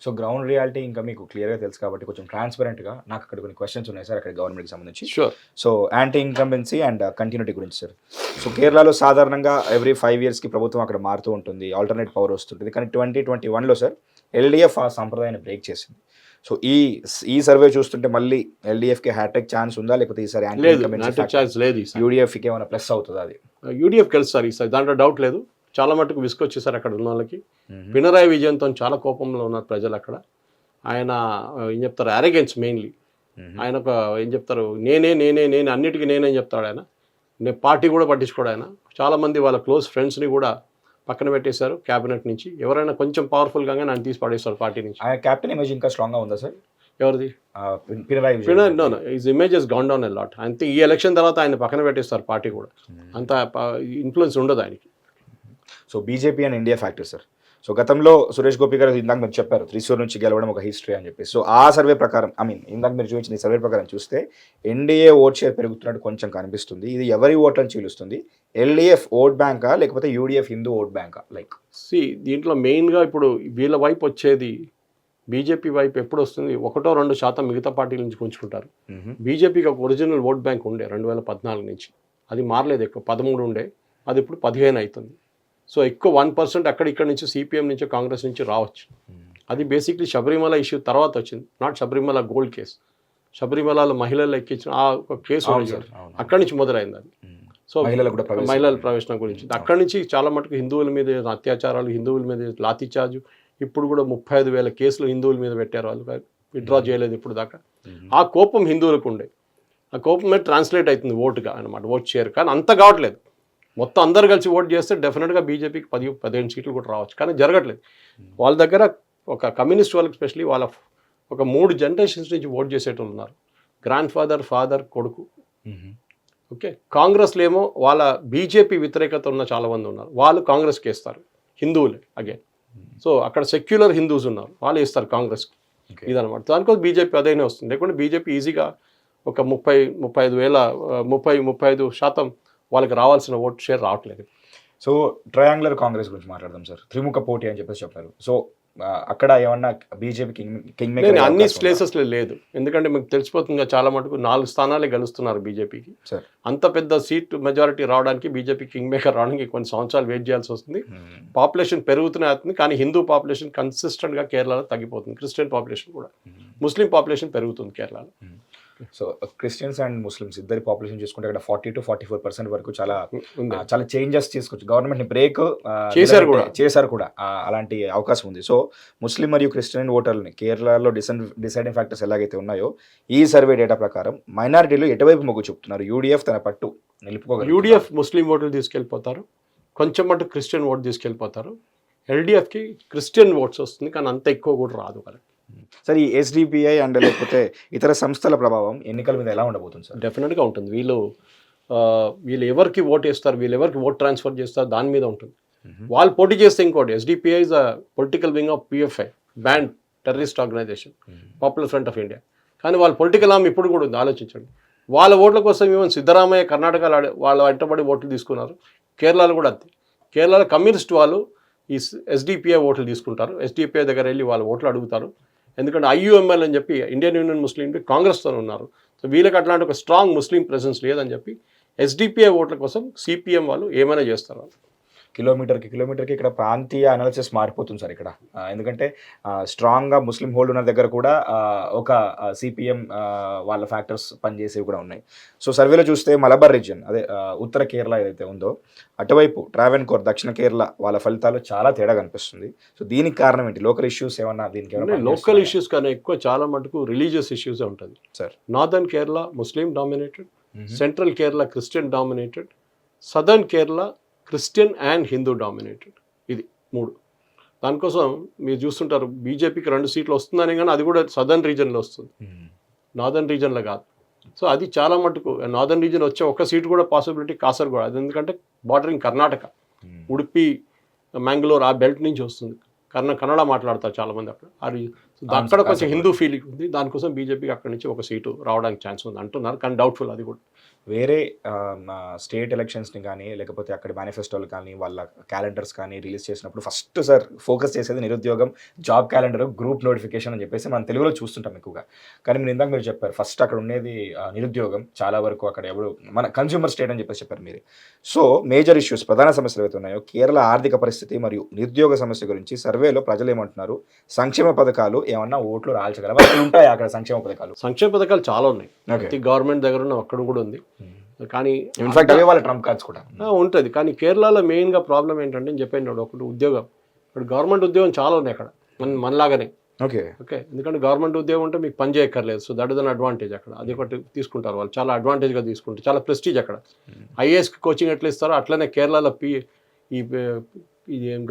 సో గ్రౌండ్ రియాలిటీ ఇంకా మీకు క్లియర్గా తెలుసు కాబట్టి కొంచెం ట్రాన్స్పరెంట్గా నాకు అక్కడ కొన్ని క్వశ్చన్స్ ఉన్నాయి సార్ అక్కడ గవర్నమెంట్కి సంబంధించి. Sure. So anti incumbency and continuity గురించి సార్. సో కేరళలో సాధారణంగా ఎవ్రీ 5 yearsకి ప్రభుత్వం అక్కడ మారుతూ ఉంటుంది, ఆల్టర్నేట్ పవర్ వస్తుంటుంది. కానీ 2021లో సార్ ఎల్డిఎఫ్ ఆ సంప్రదాయాన్ని బ్రేక్ చేసింది. సో ఈ సర్వే చూస్తుంటే మళ్ళీ ఎల్డిఎఫ్కి హ్యాట్రిక్ ఛాన్స్ ఉందా, లేకపోతే ఈసారి యూడిఎఫ్కి ఏమైనా ప్లస్ అవుతుందా? అది యూడిఎఫ్ గెలుస్తారు ఈసారి, దాంట్లో డౌట్ లేదు. చాలా మటుకు విసుకొచ్చేసారు అక్కడ ఉన్న వాళ్ళకి. పినరాయి విజయంతో చాలా కోపంలో ఉన్నారు ప్రజలు అక్కడ. ఆయన ఏం చెప్తారు, అరెగెన్స్ మెయిన్లీ. ఆయన ఒక ఏం చెప్తారు, నేనే అన్నిటికీ నేనేం చెప్తాడు ఆయన. పార్టీ కూడా పట్టించుకోడు ఆయన. చాలామంది వాళ్ళ క్లోజ్ ఫ్రెండ్స్ని కూడా పక్కన పెట్టేశారు క్యాబినెట్ నుంచి. ఎవరైనా కొంచెం పవర్ఫుల్గా ఆయన తీసి పడేస్తారు పార్టీ నుంచి. ఆయన క్యాప్టెన్ ఇమేజ్ ఇంకా స్ట్రాంగ్గా ఉందా సార్? ఎవరిది? Pinarayi Vijayan. No his image he's gone down a lot. అంతే ఈ ఎలక్షన్ తర్వాత ఆయన పక్కన పెట్టేస్తారు పార్టీ కూడా, అంత ఇన్ఫ్లుయెన్స్ ఉండదు ఆయనకి. So BJP and India factor sir. So గతంలో సురేష్ గోపి గారు ఇందాక మీరు చెప్పారు త్రిశూర్ నుంచి గెలవడం ఒక హిస్టరీ అని చెప్పేసి. సో ఆ సర్వే ప్రకారం ఇందాక మీరు చూపించిన ఈ సర్వే ప్రకారం చూస్తే ఎన్డీఏ ఓట్ షేర్ పెరుగుతున్నట్టు కొంచెం కనిపిస్తుంది. ఇది ఎవరి ఓట్లను చీలుస్తుంది? ఎల్డీఎఫ్ ఓట్ బ్యాంకా లేకపోతే యూడిఎఫ్ హిందూ ఓట్ బ్యాంకా? లైక్ దీంట్లో మెయిన్గా ఇప్పుడు వీళ్ళ వైపు వచ్చేది బీజేపీ వైపు ఎప్పుడు వస్తుంది? 1-2% మిగతా పార్టీల నుంచి ఉంచుకుంటారు. బీజేపీకి ఒక ఒరిజినల్ ఓట్ బ్యాంక్ ఉండే 2014 నుంచి, అది మారలేదు. ఎక్కువ 13 ఉండే, అది ఇప్పుడు 15 అవుతుంది. సో ఎక్కువ 1% ఇక్కడ నుంచి సిపిఎం నుంచి కాంగ్రెస్ నుంచి రావచ్చు. అది బేసిక్లీ శబరిమల ఇష్యూ తర్వాత వచ్చింది, నాట్ శబరిమల గోల్డ్ కేసు. శబరిమలలో మహిళలు ఎక్కించిన ఆ ఒక కేసు అక్కడి నుంచి మొదలైంది అది. సో మహిళల ప్రవేశం గురించి అక్కడి నుంచి చాలా మటుకు హిందువుల మీద అత్యాచారాలు, హిందువుల మీద లాఠీచార్జ్, ఇప్పుడు కూడా 35,000 కేసులు హిందువుల మీద పెట్టారు. వాళ్ళు విత్డ్రా చేయలేదు ఇప్పుడు దాకా. ఆ కోపం హిందువులకు ఉండే, ఆ కోపం మీద ట్రాన్స్లేట్ అవుతుంది ఓటుగా అనమాట, ఓట్ షేర్. కానీ అంత కావట్లేదు. మొత్తం అందరు కలిసి ఓట్ చేస్తే డెఫినెట్గా బీజేపీకి 10-15 సీట్లు కూడా రావచ్చు. కానీ జరగట్లేదు. వాళ్ళ దగ్గర ఒక కమ్యూనిస్ట్ వాళ్ళకి స్పెషలీ వాళ్ళ ఒక 3 జనరేషన్స్ నుంచి ఓట్ చేసేటోళ్ళు ఉన్నారు. గ్రాండ్ ఫాదర్, ఫాదర్, కొడుకు. ఓకే, కాంగ్రెస్లో ఏమో వాళ్ళ బీజేపీ వ్యతిరేకత ఉన్న చాలామంది ఉన్నారు, వాళ్ళు కాంగ్రెస్కి వేస్తారు, హిందువులే అగైన్. సో అక్కడ సెక్యులర్ హిందూస్ ఉన్నారు, వాళ్ళు వేస్తారు కాంగ్రెస్కి. ఇదనమాట. దానికోసం బీజేపీ అదైనా వస్తుంది. లేకుంటే బీజేపీ ఈజీగా ఒక 35% వాళ్ళకి రావాల్సిన ఓట్ షేర్ రావట్లేదు. సో ట్రయాంగులర్ కాంగ్రెస్ గురించి మాట్లాడదాం సార్. త్రిముఖ పోటీ అని చెప్పేసి చెప్పారు. సో అక్కడ ఏమన్నా బీజేపీ కింగ్ మేకర్ అన్ని ప్లేసెస్లో లేదు. ఎందుకంటే మీకు తెలిసిపోతుంది చాలా మటుకు 4 స్థానాలే గెలుస్తున్నారు బీజేపీకి. అంత పెద్ద సీట్ మెజారిటీ రావడానికి బీజేపీ కింగ్ మేకర్ రావడానికి కొన్ని సంవత్సరాలు వెయిట్ చేయాల్సి వస్తుంది. పాపులేషన్ పెరుగుతూనే అవుతుంది, కానీ హిందూ పాపులేషన్ కన్సిస్టెంట్గా కేరళలో తగ్గిపోతుంది. క్రిస్టియన్ పాపులేషన్ కూడా, ముస్లిం పాపులేషన్ పెరుగుతుంది కేరళలో. సో క్రిస్టియన్స్ అండ్ ముస్లిమ్స్ ఇద్దరి పాపులేషన్ చూసుకుంటే అక్కడ 40-44% వరకు చాలా చేంజెస్ తీసుకోవచ్చు. గవర్నమెంట్ ని బ్రేక్ చేశారు కూడా, అలాంటి అవకాశం ఉంది. సో ముస్లిం మరియు క్రిస్టియన్ ఓటర్లని కేరళలో డిసైడింగ్ ఫ్యాక్టర్స్ ఎలాగైతే ఉన్నాయో ఈ సర్వే డేటా ప్రకారం మైనారిటీలు ఎటువైపు మొగ్గు చూపుతున్నారు? యూడిఎఫ్ తన పట్టు నిలుపుకోగలరు. యూడిఎఫ్ ముస్లిం ఓట్లు తీసుకెళ్ళిపోతారు, కొంచెం మటు క్రిస్టియన్ ఓటు తీసుకెళ్ళిపోతారు. ఎల్డిఎఫ్కి క్రిస్టియన్ ఓట్స్ వస్తుంది, కానీ అంత ఎక్కువ కూడా రాదు వాళ్ళకి. సార్ ఈ ఎస్డిపిఐ అండ్ లేకపోతే ఇతర సంస్థల ప్రభావం ఎన్నికల మీద ఎలా ఉండబోతుంది సార్? డెఫినెట్గా ఉంటుంది. వీళ్ళు ఎవరికి ఓట్ వేస్తారు, వీళ్ళు ఎవరికి ఓట్ ట్రాన్స్ఫర్ చేస్తారు, దాని మీద ఉంటుంది. వాళ్ళు పోటీ చేస్తే ఇంకోటి, SDPI is a political wing of PFI, banned terrorist organization, Popular Front of India. కానీ వాళ్ళ పొలిటికల్ ఆర్మ్ ఇప్పుడు కూడా ఉంది. ఆలోచించండి, వాళ్ళ ఓట్ల కోసం ఏమైనా సిద్ధరామయ్య కర్ణాటకలో వాళ్ళ వెంటబడి ఓట్లు తీసుకున్నారు. కేరళలో కూడా అంతే. కేరళలో కమ్యూనిస్ట్ వాళ్ళు ఈ ఎస్డిపిఐ ఓట్లు తీసుకుంటారు. ఎస్డిపిఐ దగ్గర వెళ్ళి వాళ్ళ ఓట్లు అడుగుతారు. ఎందుకంటే ఐయుఎంఎల్ అని చెప్పి ఇండియన్ యూనియన్ ముస్లిం లీగ్ కాంగ్రెస్తో ఉన్నారు. సో వీళ్ళకి అట్లాంటి ఒక స్ట్రాంగ్ ముస్లిం ప్రెసెన్స్ లేదని చెప్పి ఎస్డిపిఐ ఓట్ల కోసం సిపిఎం వాళ్ళు ఏమైనా చేస్తారు. కిలోమీటర్కి ఇక్కడ ప్రాంతీయ అనాలిసిస్ మారిపోతుంది సార్ ఇక్కడ. ఎందుకంటే స్ట్రాంగ్గా ముస్లిం హోల్డ్ ఉన్న దగ్గర కూడా ఒక సిపిఎం వాళ్ళ ఫ్యాక్టర్స్ పనిచేసేవి కూడా ఉన్నాయి. సో సర్వేలో చూస్తే మలబార్ రీజియన్, అదే ఉత్తర కేరళ ఏదైతే ఉందో అటువైపు ట్రావెన్కోర్, దక్షిణ కేరళ వాళ్ళ ఫలితాలు చాలా తేడా కనిపిస్తుంది. సో దీనికి కారణం ఏంటి? లోకల్ ఇష్యూస్ ఏమన్నా దీనికి? లోకల్ ఇష్యూస్ కన్నా ఎక్కువ చాలా మటుకు రిలీజియస్ ఇష్యూసే ఉంటుంది sir. Northern Kerala Muslim dominated, central Kerala Christian dominated, southern Kerala Christian and Hindu dominated. ఇది 3. దానికోసం మీరు చూస్తుంటారు బీజేపీకి 2 సీట్లు వస్తుందని, కానీ అది కూడా సదర్న్ రీజన్లో వస్తుంది, నార్దర్న్ రీజన్లో కాదు. సో అది చాలా మటుకు నార్దర్న్ రీజన్ వచ్చే ఒక సీటు కూడా పాసిబిలిటీ కాసర్గోడ, అది ఎందుకంటే బార్డరింగ్ కర్ణాటక, ఉడిపి, మ్యాంగ్లూర్ ఆ బెల్ట్ నుంచి వస్తుంది. కన్నడ మాట్లాడతారు చాలామంది అక్కడ. అక్కడ కొంచెం హిందూ ఫీలింగ్ ఉంది. దానికోసం బీజేపీకి అక్కడి నుంచి ఒక సీటు రావడానికి ఛాన్స్ ఉంది అంటున్నారు, కానీ డౌట్ఫుల్ అది కూడా. వేరే స్టేట్ ఎలక్షన్స్ని కానీ లేకపోతే అక్కడ మేనిఫెస్టోలు కానీ వాళ్ళ క్యాలెండర్స్ కానీ రిలీజ్ చేసినప్పుడు ఫస్ట్ సార్ ఫోకస్ చేసేది నిరుద్యోగం, జాబ్ క్యాలెండర్, గ్రూప్ నోటిఫికేషన్ అని చెప్పేసి మనం తెలుగులో చూస్తుంటాం ఎక్కువగా. కానీ మీరు చెప్పారు ఫస్ట్ అక్కడ ఉండేది నిరుద్యోగం, చాలా వరకు అక్కడ ఎవరు మన కన్స్యూమర్ స్టేట్ అని చెప్పేసి చెప్పారు మీరు. సో మేజర్ ఇష్యూస్, ప్రధాన సమస్యలు ఏవైతే ఉన్నాయో కేరళ ఆర్థిక పరిస్థితి మరియు నిరుద్యోగ సమస్య గురించి సర్వేలో ప్రజలు ఏమంటున్నారు? సంక్షేమ పథకాలు ఏమన్నా ఓట్లు రాల్చగలవా? ఉంటాయి అక్కడ సంక్షేమ పథకాలు? సంక్షేమ పథకాలు చాలా ఉన్నాయి, ప్రతి గవర్నమెంట్ దగ్గర ఉన్న అక్కడ కూడా ఉంది. కానీ ఇన్ఫాక్ట్ అవే వాళ్ళ ట్రంప్ కార్డ్స్ కూడా ఉంటుంది. కానీ కేరళలో మెయిన్గా ప్రాబ్లం ఏంటంటే నేను చెప్పాను ఒకటి, ఉద్యోగం. ఇప్పుడు గవర్నమెంట్ ఉద్యోగం చాలా ఉన్నాయి అక్కడ మనలాగానే. ఓకే, ఎందుకంటే గవర్నమెంట్ ఉద్యోగం ఉంటే మీకు పని చేయక్కర్లేదు. So that is an advantage అక్కడ. అది ఒకటి తీసుకుంటారు వాళ్ళు, చాలా అడ్వాంటేజ్గా తీసుకుంటారు, చాలా ప్రెస్టీజ్ అక్కడ. ఐఏఎస్కి కోచింగ్ ఎట్లా ఇస్తారో అట్లనే కేరళలో ఈ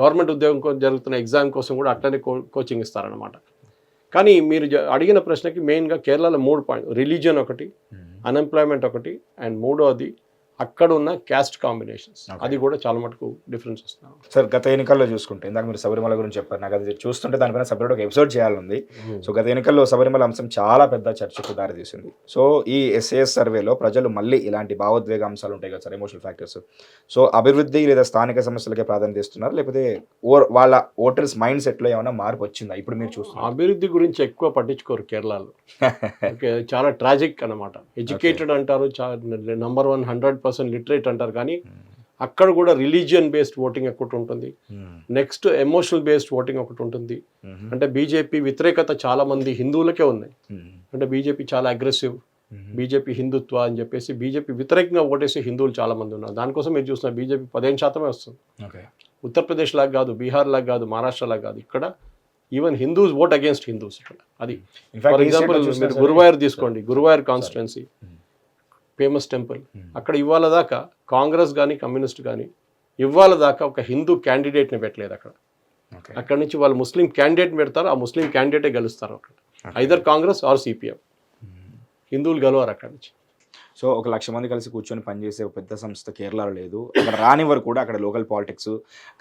గవర్నమెంట్ ఉద్యోగం జరుగుతున్న ఎగ్జామ్ కోసం కూడా అట్లనే కోచింగ్ ఇస్తారనమాట. కానీ మీరు అడిగిన ప్రశ్నకి మెయిన్గా కేరళలో 3 పాయింట్: రిలీజియన్ ఒకటి, అన్ఎంప్లాయ్మెంట్ ఒకటి, అండ్ మూడోది అక్కడ ఉన్న క్యాస్ట్ కాంబినేషన్స్. అది కూడా చాలా మటుకు డిఫరెన్స్ వస్తున్నాం సార్. గత ఎన్నికల్లో చూసుకుంటే ఇందాక మీరు శబరిమల గురించి చెప్పారు, నాకు అది చూస్తుంటే దానిపైన సపరేట్ ఒక ఎపిసోడ్ చేయాలని. సో గత ఎన్నికల్లో శబరిమల అంశం చాలా పెద్ద చర్చకు దారితీసింది. సో ఈ SAS సర్వేలో ప్రజలు మళ్ళీ ఇలాంటి భావోద్వేగ అంశాలు ఉంటాయి కదా సార్, ఎమోషనల్ ఫ్యాక్టర్స్. సో అభివృద్ధి లేదా స్థానిక సమస్యలకే ప్రాధాన్యత ఇస్తున్నారు, లేకపోతే వాళ్ళ ఓటర్స్ మైండ్ సెట్లో ఏమైనా మార్పు వచ్చిందా ఇప్పుడు మీరు చూస్తున్నారు? అభివృద్ధి గురించి ఎక్కువ పట్టించుకోరు కేరళలో. ఓకే, చాలా ట్రాజిక్ అన్నమాట. ఎడ్యుకేటెడ్ అంటారు, నంబర్ 1 100% లిటరేట్ అంటారు, కానీ అక్కడ కూడా రిలీజియన్ బేస్డ్ ఓటింగ్ ఒకటి ఉంటుంది. నెక్స్ట్ ఎమోషనల్ బేస్డ్ ఓటింగ్ ఒకటి ఉంటుంది. అంటే బీజేపీ వ్యతిరేకత చాలా మంది హిందువులకే ఉన్నాయి. అంటే బీజేపీ చాలా అగ్రెసివ్, బీజేపీ హిందుత్వ అని చెప్పేసి బీజేపీ వ్యతిరేకంగా ఓటేసే హిందువులు చాలా మంది ఉన్నారు. దానికోసం మీరు చూసిన బీజేపీ 15% వస్తుంది. ఉత్తరప్రదేశ్ లాగా కాదు, బీహార్ లాగా కాదు, మహారాష్ట్ర లాగా కాదు. ఇక్కడ even Hindus vote against Hindus ఇక్కడ. అది ఫర్ ఎగ్జాంపుల్ మీరు గురువాయూర్ తీసుకోండి, గురువాయూర్ కాన్స్టిట్యున్సీ ఫేమస్ టెంపుల్. అక్కడ ఇవాళ దాకా కాంగ్రెస్ కానీ కమ్యూనిస్ట్ కానీ ఇవాళ దాకా ఒక హిందూ క్యాండిడేట్ని పెట్టలేదు అక్కడ. అక్కడ నుంచి వాళ్ళు ముస్లిం క్యాండిడేట్ పెడతారు, ఆ ముస్లిం క్యాండిడేటే గెలుస్తారు అక్కడ. Either Congress or CPM. హిందువులు గెలవారు అక్కడి నుంచి. సో 1,00,000 మంది కలిసి కూర్చొని పనిచేసే ఒక పెద్ద సంస్థ కేరళలో లేదు. అక్కడ రానివారు కూడా అక్కడ లోకల్ పాలిటిక్స్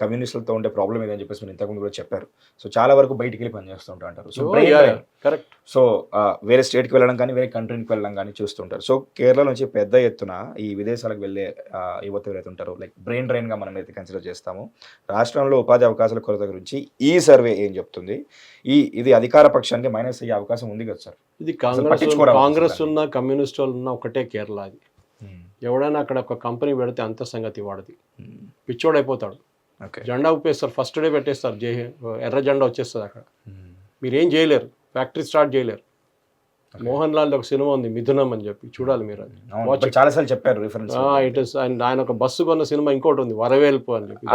కమ్యూనిస్టులతో ఉండే ప్రాబ్లం ఏదని చెప్పేసి మీరు ఇంతకుముందు కూడా చెప్పారు. సో చాలా వరకు బయటికి వెళ్ళి పనిచేస్తూ అంటారు. So correct. సో వేరే స్టేట్కి వెళ్ళడం కానీ వేరే కంట్రీకి వెళ్ళడం కానీ చూస్తుంటారు. సో కేరళ నుంచి పెద్ద ఎత్తున ఈ విదేశాలకు వెళ్ళే యువత ఎవరైతే ఉంటారో, లైక్ బ్రెయిన్ డ్రైన్గా మనం అయితే కన్సిడర్ చేస్తాము. రాష్ట్రంలో ఉపాధి అవకాశాల కొరత గురించి ఈ సర్వే ఏం చెప్తుంది? ఇది అధికార పక్షానికి మైనస్ అయ్యే అవకాశం ఉంది కదా సార్? ఇది కాంగ్రెస్ ఉన్న కమ్యూనిస్ట్ వాళ్ళు ఉన్న ఒకటే కేరళ. అది ఎవడైనా అక్కడ ఒక కంపెనీ పెడితే అంత సంగతి వాడది, పిచ్చోడైపోతాడు. జెండా ఊపేస్తారు, ఫస్ట్ డే పెట్టేస్తారు, ఎర్ర జెండా వచ్చేస్తుంది అక్కడ. మీరేం చేయలేరు, ఫ్యాక్టరీ స్టార్ట్ చేయలేరు. మోహన్ లాల్ ఒక సినిమా ఉంది మిథునం అని చెప్పి, చూడాలి మీరు. అది చాలాసార్లు చెప్పారు రిఫరెన్స్. It is. అండ్ ఆయన ఒక బస్సు కొన్న సినిమా ఇంకోటి ఉంది, వరవేల్పు అని చెప్పి.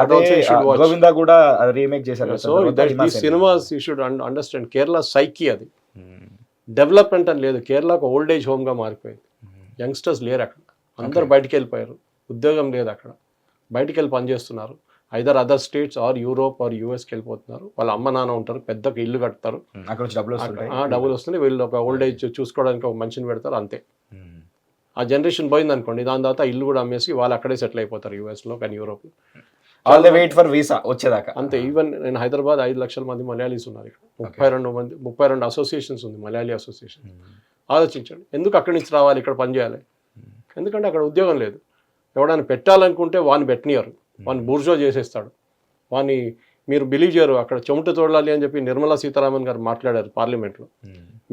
So these cinemas you should understand. Kerala psyche అది డెవలప్మెంట్ అని లేదు. కేరళకు ఓల్డ్ ఏజ్ హోమ్గా మారిపోయింది. యంగ్స్టర్స్ లేరు అక్కడ, అందరు బయటికి వెళ్ళిపోయారు. ఉద్యోగం లేదు అక్కడ, బయటికి వెళ్ళి పనిచేస్తున్నారు. Either other states or Europe or యూఎస్కి వెళ్ళిపోతున్నారు. వాళ్ళ అమ్మ నాన్న ఉంటారు, పెద్దగా ఇల్లు కడతారు, డబ్బులు వస్తుంది. వీళ్ళు ఒక ఓల్డ్ ఏజ్ చూసుకోవడానికి ఒక మనిషిని పెడతారు, అంతే. ఆ జనరేషన్ పోయింది అనుకోండి, దాని తర్వాత ఇల్లు కూడా అమ్మేసి వాళ్ళు అక్కడే సెటిల్ అయిపోతారు, యూఎస్లో కానీ యూరోప్లో. All the wait for visa వచ్చేదాకా అంతే. ఈవెన్ నేను హైదరాబాద్ 5 లక్షల మంది మలయాళీస్ ఉన్నారు ఇక్కడ. 32 అసోసియేషన్స్ ఉంది, మలయాళీ అసోసియేషన్. ఆలోచించండి, ఎందుకు అక్కడి నుంచి రావాలి ఇక్కడ పనిచేయాలి? ఎందుకంటే అక్కడ ఉద్యోగం లేదు. ఎవడైనా పెట్టాలనుకుంటే వాడిని పెట్టనియరు, వాడిని బూర్జో చేసేస్తాడు. వాడిని మీరు బిలీవ్ చేయరు. అక్కడ చెమట తోడాలి అని చెప్పి నిర్మలా సీతారామన్ గారు మాట్లాడారు పార్లమెంట్లో.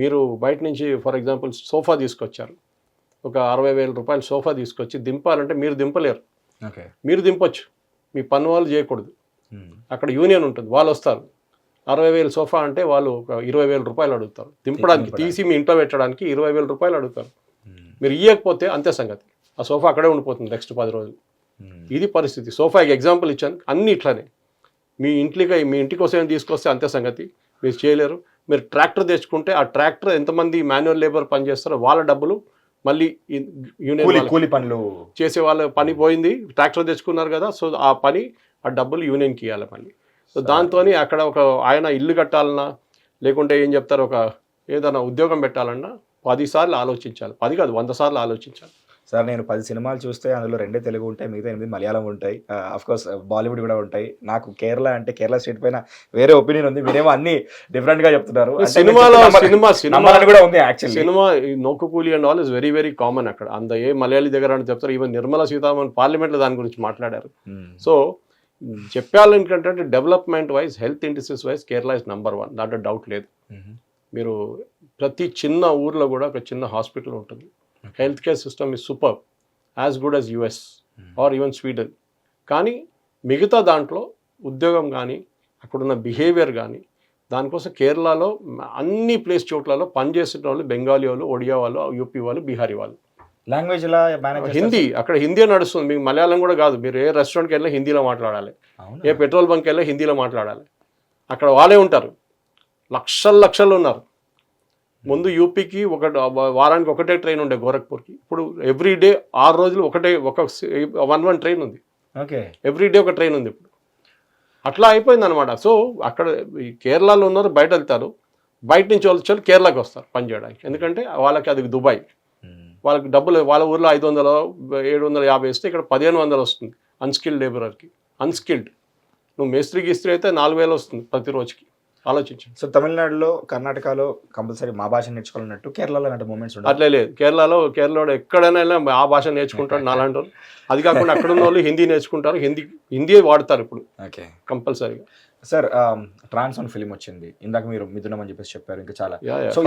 మీరు బయట నుంచి ఫర్ ఎగ్జాంపుల్ సోఫా తీసుకొచ్చారు, ఒక 60,000 రూపాయల సోఫా తీసుకొచ్చి దింపాలంటే మీరు దింపలేరు. మీరు దింపొచ్చు, మీ పన్ను వాళ్ళు చేయకూడదు. అక్కడ యూనియన్ ఉంటుంది, వాళ్ళు వస్తారు. 60,000 సోఫా అంటే వాళ్ళు ఒక 20,000 రూపాయలు అడుగుతారు దింపడానికి. తీసి మీ ఇంట్లో పెట్టడానికి 20,000 రూపాయలు అడుగుతారు. మీరు ఇవ్వకపోతే అంతే సంగతి, ఆ సోఫా అక్కడే ఉండిపోతుంది నెక్స్ట్ 10 రోజులు. ఇది పరిస్థితి. సోఫాకి ఎగ్జాంపుల్ ఇచ్చాను, అన్నీ ఇట్లానే. మీ ఇంటి కోసం తీసుకొస్తే అంతే సంగతి, మీరు చేయలేరు. మీరు ట్రాక్టర్ తెచ్చుకుంటే ఆ ట్రాక్టర్ ఎంతమంది మాన్యువల్ లేబర్ పనిచేస్తారో వాళ్ళ డబ్బులు మళ్ళీ యూనియన్ కూలి పనులు చేసే వాళ్ళ పని పోయింది. ట్రాక్టర్ తెచ్చుకున్నారు కదా, సో ఆ డబ్బులు యూనియన్కి ఇవ్వాలి మళ్ళీ. సో దాంతో అక్కడ ఒక ఆయన ఇల్లు కట్టాలన్నా, లేకుంటే ఏం చెప్తారు, ఒక ఏదైనా ఉద్యోగం పెట్టాలన్నా 10 సార్లు ఆలోచించాలి. 10 కాదు 100 సార్లు ఆలోచించాలి. సార్ నేను 10 సినిమాలు చూస్తే అందులో 2 తెలుగు ఉంటాయి, మిగతా 8 మలయాళం ఉంటాయి, కోర్స్ బాలీవుడ్ కూడా ఉంటాయి. నాకు కేరళ అంటే కేరళ స్టేట్ పైన వేరే ఒపీనియన్ ఉంది. మీరేమో అన్ని డిఫరెంట్ గా చెప్తున్నారు. సినిమా కూడా ఉంది actually. Cinema Nokkukooli and all is very very common అక్కడ. అంత ఏ మలయాళీ దగ్గర అని చెప్తారు. ఈవెన్ నిర్మలా సీతారామన్ పార్లమెంట్లో దాని గురించి మాట్లాడారు. సో చెప్పాలంటే development wise, health industries wise Kerala is number 1, దాంట్లో డౌట్ లేదు. మీరు ప్రతి చిన్న ఊర్లో కూడా ఒక చిన్న హాస్పిటల్ ఉంటుంది. Health care system is super, as good as US or even Sweden. కానీ మిగతా దాంట్లో ఉద్యోగం కానీ అక్కడున్న బిహేవియర్ కానీ, దానికోసం కేరళలో అన్ని చోట్లలో పనిచేసే వాళ్ళు బెంగాలీ వాళ్ళు, ఒడియా వాళ్ళు, యూపీ వాళ్ళు, బీహారీ వాళ్ళు. లాంగ్వేజ్ హిందీ, అక్కడ హిందీ నడుస్తుంది. మీకు మలయాళం కూడా కాదు. మీరు ఏ రెస్టారెంట్కి వెళ్ళినా హిందీలో మాట్లాడాలి, ఏ పెట్రోల్ బంక్ వెళ్ళినా హిందీలో మాట్లాడాలి. అక్కడ వాళ్ళే ఉంటారు, లక్షలు ఉన్నారు. ముందు యూపీకి వారానికి ఒకటే ట్రైన్ ఉండే గోరఖ్పూర్కి. ఇప్పుడు ఎవ్రీడే 6 రోజులు ఒక 1 ట్రైన్ ఉంది. ఎవ్రీడే ఒక ట్రైన్ ఉంది ఇప్పుడు. అట్లా అయిపోయింది అనమాట. సో అక్కడ కేరళలో ఉన్నారు, బయట వెళ్తారు. బయట నుంచి వచ్చి కేరళకి వస్తారు పనిచేయడానికి, ఎందుకంటే వాళ్ళకి అది దుబాయ్, వాళ్ళకి డబ్బులు వాళ్ళ ఊర్లో 500 750 ఇస్తే ఇక్కడ 1500 వస్తుంది అన్స్కిల్డ్ లేబరర్కి. అన్స్కిల్డ్ నువ్వు మేస్త్రి గిస్త్రీ అయితే 4000 వస్తుంది ప్రతి రోజుకి. ఆలోచించండి. సో తమిళనాడులో, కర్ణాటకలో కంపల్సరీ మా భాష నేర్చుకోవాలన్నట్టు, కేరళలో అలాంటి మూమెంట్స్ ఉంటాయి. అట్లే లేదు. కేరళలో ఎక్కడైనా వెళ్ళినా ఆ భాష నేర్చుకుంటాడు నాలాంటి వాళ్ళు. అది కాకుండా అక్కడ ఉన్న వాళ్ళు హిందీ నేర్చుకుంటారు, హిందీ వాడతారు ఇప్పుడు ఓకే కంపల్సరీగా. సార్ ట్రాన్స్ ఆన్ ఫిలిం వచ్చింది, ఇందాక మీరు మిథునం అని చెప్పేసి చెప్పారు, ఇంకా చాలా. Yeah. సో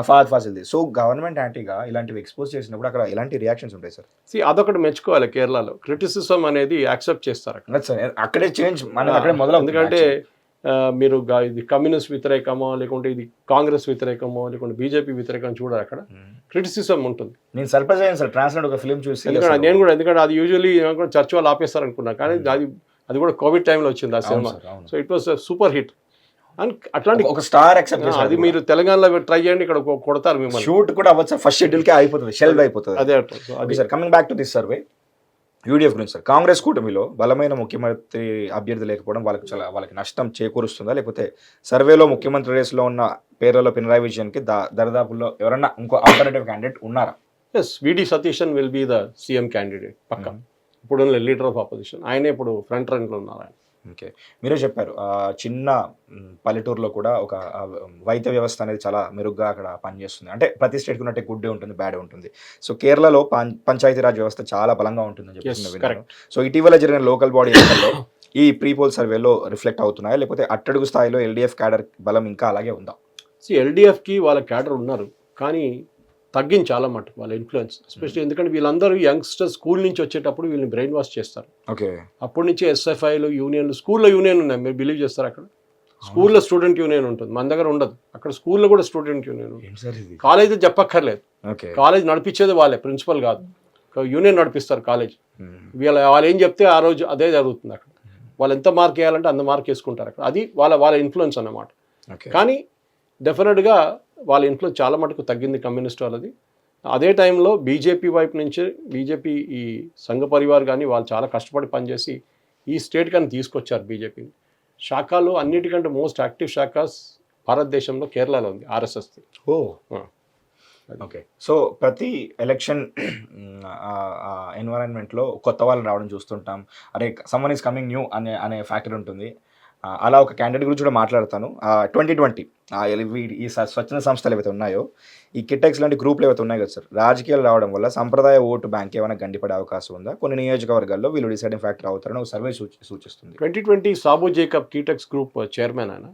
ఫహద్ ఫాసిల్ది. సో గవర్నమెంట్ యాంటీగా ఇలాంటివి ఎక్స్పోజ్ చేసినప్పుడు అక్కడ ఎలాంటి రియాక్షన్స్ ఉంటాయి సార్? అదొకటి మెచ్చుకోవాలి, కేరళలో క్రిటిసిజం అనేది యాక్సెప్ట్ చేస్తారు అక్కడ. అక్కడే చేంజ్ మనం అక్కడే మొదలు. ఎందుకంటే మీరు ఇది కమ్యూనిస్ట్ వ్యతిరేకమో, లేకుంటే ఇది కాంగ్రెస్ వ్యతిరేకమో, లేకుంటే బీజేపీ వ్యతిరేకం చూడాలి, అక్కడ క్రిటిసిజం ఉంటుంది. నేను సర్ప్రైజ్ అయ్యాను సార్ ట్రాన్స్ ఒక ఫిలిం చూసి. ఎందుకంటే అది యూజువల్లీ చర్చ్ వాళ్ళు ఆపేస్తారు అనుకున్నా, కానీ అది కూడా కోవిడ్ టైంలో వచ్చింది ఆ cinema. So it was super hit. And అట్లాంటి ఒక స్టార్ యాక్సెప్ట్ అది మీరు తెలంగాణలో ట్రై చేయండి, ఇక్కడ కొడతారు మిమ్మల్ని. షూట్ కూడా అవ్వచ్చు, ఫస్ట్ షెడ్యూల్కే అయిపోతుంది, షెల్డ్ అయిపోతుంది. అదే sir coming back to this survey UDF గురించి సార్, కాంగ్రెస్ కూటమిలో బలమైన ముఖ్యమంత్రి అభ్యర్థి లేకపోవడం వాళ్ళకి నష్టం చేకూరుస్తుందా, లేకపోతే సర్వేలో ముఖ్యమంత్రి రేసులో ఉన్న పేర్లలో పినరాయి విజయన్కి దరిదాపుల్లో ఎవరన్నా ఇంకో ఆల్టర్నేటివ్ క్యాండిడేట్ ఉన్నారా? Yes, V D Satheesan will be the CM candidate పక్కా. ఇప్పుడు లీడర్ ఆఫ్ ఆపోజిషన్ ఆయనే ఇప్పుడు ఫ్రంట్ రన్లో ఉన్నారు ఆయన. ఓకే, మీరే చెప్పారు చిన్న పల్లెటూరులో కూడా ఒక వైద్య వ్యవస్థ అనేది చాలా మెరుగ్గా అక్కడ పనిచేస్తుంది. అంటే ప్రతి స్టేట్కి ఉన్నట్టే గుడ్ డే ఉంటుంది, బ్యాడ్ ఉంటుంది. సో కేరళలో పంచాయతీరాజ్ వ్యవస్థ చాలా బలంగా ఉంటుందని చెప్పి. సో ఇటీవల జరిగిన లోకల్ బాడీ ఎన్నికల్లో ఈ ప్రీ పోల్ సర్వేలో రిఫ్లెక్ట్ అవుతున్నాయా, లేకపోతే అట్టడుగు స్థాయిలో ఎల్డీఎఫ్ క్యాడర్ బలం ఇంకా అలాగే ఉందా? ఎల్డీఎఫ్కి వాళ్ళ క్యాడర్ ఉన్నారు, కానీ తగ్గింది చాలా మటుకు వాళ్ళ ఇన్ఫ్లుయెన్స్. ఎస్పెషల్లీ ఎందుకంటే వీళ్ళందరూ యంగ్స్టర్స్ స్కూల్ నుంచి వచ్చేటప్పుడు వీళ్ళని బ్రెయిన్ వాష్ చేస్తారు. ఓకే, అప్పటి నుంచి ఎస్ఎఫ్ఐలు, యూనియన్లు, స్కూల్లో యూనియన్ ఉన్నాయి, మీరు బిలీవ్ చేస్తారు? అక్కడ స్కూల్లో స్టూడెంట్ యూనియన్ ఉంటుంది, మన దగ్గర ఉండదు. అక్కడ స్కూల్లో కూడా స్టూడెంట్ యూనియన్ ఉంటుంది. కాలేజ్ చెప్పక్కర్లేదు, కాలేజ్ నడిపించేది వాళ్ళే, ప్రిన్సిపల్ కాదు, యూనియన్ నడిపిస్తారు కాలేజ్. వాళ్ళు ఏం చెప్తే ఆ రోజు అదే జరుగుతుంది అక్కడ. వాళ్ళు ఎంత మార్క్ వేయాలంటే అంత మార్క్ వేసుకుంటారు అక్కడ. అది వాళ్ళ ఇన్ఫ్లుయెన్స్ అన్నమాట. కానీ డెఫినెట్గా వాళ్ళ ఇన్ఫ్లుయెన్స్ చాలా మటుకు తగ్గింది కమ్యూనిస్ట్ వాళ్ళది. అదే టైంలో బీజేపీ వైపు నుంచి బీజేపీ ఈ సంఘ పరివార్ కానీ వాళ్ళు చాలా కష్టపడి పనిచేసి ఈ స్టేట్ కానీ తీసుకొచ్చారు బీజేపీని. శాఖలు అన్నిటికంటే మోస్ట్ యాక్టివ్ శాఖస్ భారతదేశంలో కేరళలో ఉంది, ఆర్ఎస్ఎస్ది. ఓకే, సో ప్రతి ఎలక్షన్ ఎన్వైరన్మెంట్లో కొత్త వాళ్ళు రావడం చూస్తుంటాం. అరే సమ్మన్ ఈస్ కమింగ్ న్యూ అనే ఫ్యాక్టర్ ఉంటుంది. అలా ఒక క్యాండిడేట్ గురించి కూడా మాట్లాడతాను. 2020 ఈ స్వచ్ఛంద సంస్థలు ఏవైతే ఉన్నాయో, ఈ కిటెక్స్ లాంటి గ్రూపులు ఏవైతే ఉన్నాయో కదా సార్, రాజకీయాలు రావడం వల్ల సంప్రదాయ ఓటు బ్యాంక్ ఏమైనా గండిపడే అవకాశం ఉందా? కొన్ని నియోజకవర్గాల్లో వీళ్ళు డిసైడింగ్ ఫ్యాక్టర్ అవుతారని ఒక సర్వే సూచిస్తుంది. 2020 సాబు జేకబ్ కీటెక్స్ గ్రూప్ చైర్మన్ ఆయన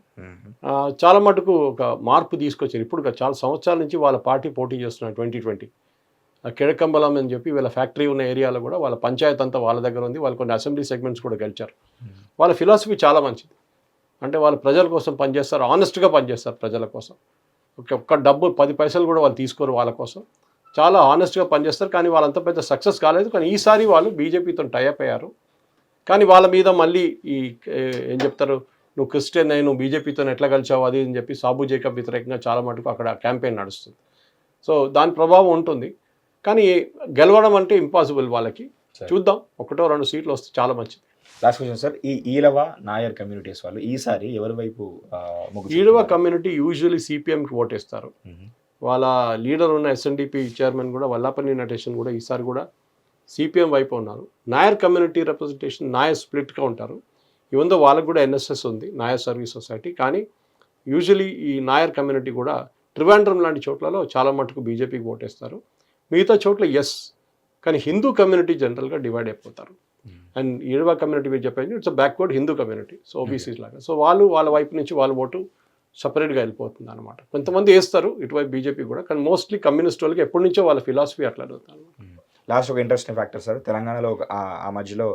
చాలా మటుకు ఒక మార్పు తీసుకొచ్చారు. ఇప్పుడు చాలా సంవత్సరాల నుంచి వాళ్ళ పార్టీ పోటీ చేస్తున్నారు. 2020 కిഴക്കമ്പలం అని చెప్పి వీళ్ళ ఫ్యాక్టరీ ఉన్న ఏరియాలో కూడా వాళ్ళ పంచాయత్ అంతా వాళ్ళ దగ్గర ఉంది. వాళ్ళు కొన్ని అసెంబ్లీ సెగ్మెంట్స్ కూడా గెలిచారు. వాళ్ళ ఫిలాసఫీ చాలా మంచిది. అంటే వాళ్ళు ప్రజల కోసం పనిచేస్తారు, ఆనెస్ట్గా పనిచేస్తారు ప్రజల కోసం. ఒక్క డబ్బు 10 పైసలు కూడా వాళ్ళు తీసుకోరు వాళ్ళ కోసం, చాలా ఆనెస్ట్గా పనిచేస్తారు. కానీ వాళ్ళంత పెద్ద సక్సెస్ కాలేదు. కానీ ఈసారి వాళ్ళు బీజేపీతో టైఅప్ అయ్యారు. కానీ వాళ్ళ మీద మళ్ళీ ఏం చెప్తారు, నువ్వు క్రిస్టియన్ అయ్యి నువ్వు బీజేపీతో ఎట్లా కలిసావు అది అని చెప్పి సాబు జేకబ్ వ్యతిరేకంగా చాలా మటుకు అక్కడ క్యాంపెయిన్ నడుస్తుంది. సో దాని ప్రభావం ఉంటుంది. కానీ గెలవడం అంటే ఇంపాసిబుల్ వాళ్ళకి. చూద్దాం, 1-2 సీట్లు వస్తే చాలా మంచిది. లాస్ట్ క్వశ్చన్ సార్, ఈ ఈలవ నాయర్ కమ్యూనిటీస్ వాళ్ళు ఈసారి ఎవరి వైపు? ఈలవ కమ్యూనిటీ యూజువల్లీ సిపిఎంకి ఓటేస్తారు. వాళ్ళ లీడర్ ఉన్న ఎస్ఎన్డిపి చైర్మన్ కూడా వల్లాపల్లి నటేషన్ కూడా ఈసారి కూడా సిపిఎం వైపు ఉన్నారు. నాయర్ కమ్యూనిటీ రిప్రజెంటేషన్ నాయర్ స్ప్లిట్గా ఉంటారు. ఇవందో వాళ్ళకు కూడా ఎన్ఎస్ఎస్ ఉంది, నాయర్ సర్వీస్ సొసైటీ. కానీ యూజువలీ ఈ నాయర్ కమ్యూనిటీ కూడా ట్రివాండ్రం లాంటి చోట్లలో చాలా మటుకు బీజేపీకి ఓటేస్తారు. మిగతా చోట్ల ఎస్, కానీ హిందూ కమ్యూనిటీ జనరల్గా డివైడ్ అయిపోతారు. అండ్ ఈడవ కమ్యూనిటీ మీరు చెప్పేది it's backward Hindu community, so OBCs లాగా. సో వాళ్ళ వైపు నుంచి వాళ్ళ ఓటు సపరేట్గా వెళ్ళిపోతుంది అనమాట. కొంతమంది వేస్తారు ఇటువైపు బీజేపీ కూడా, కానీ మోస్ట్లీ కమ్యూనిస్ట్ వాళ్ళకి ఎప్పటి నుంచో వాళ్ళ ఫిలాసఫీ అట్లా అడుగుతారు. లాస్ట్ ఒక ఇంట్రెస్టింగ్ ఫ్యాక్టర్ సార్, తెలంగాణలో ఆ మధ్యలో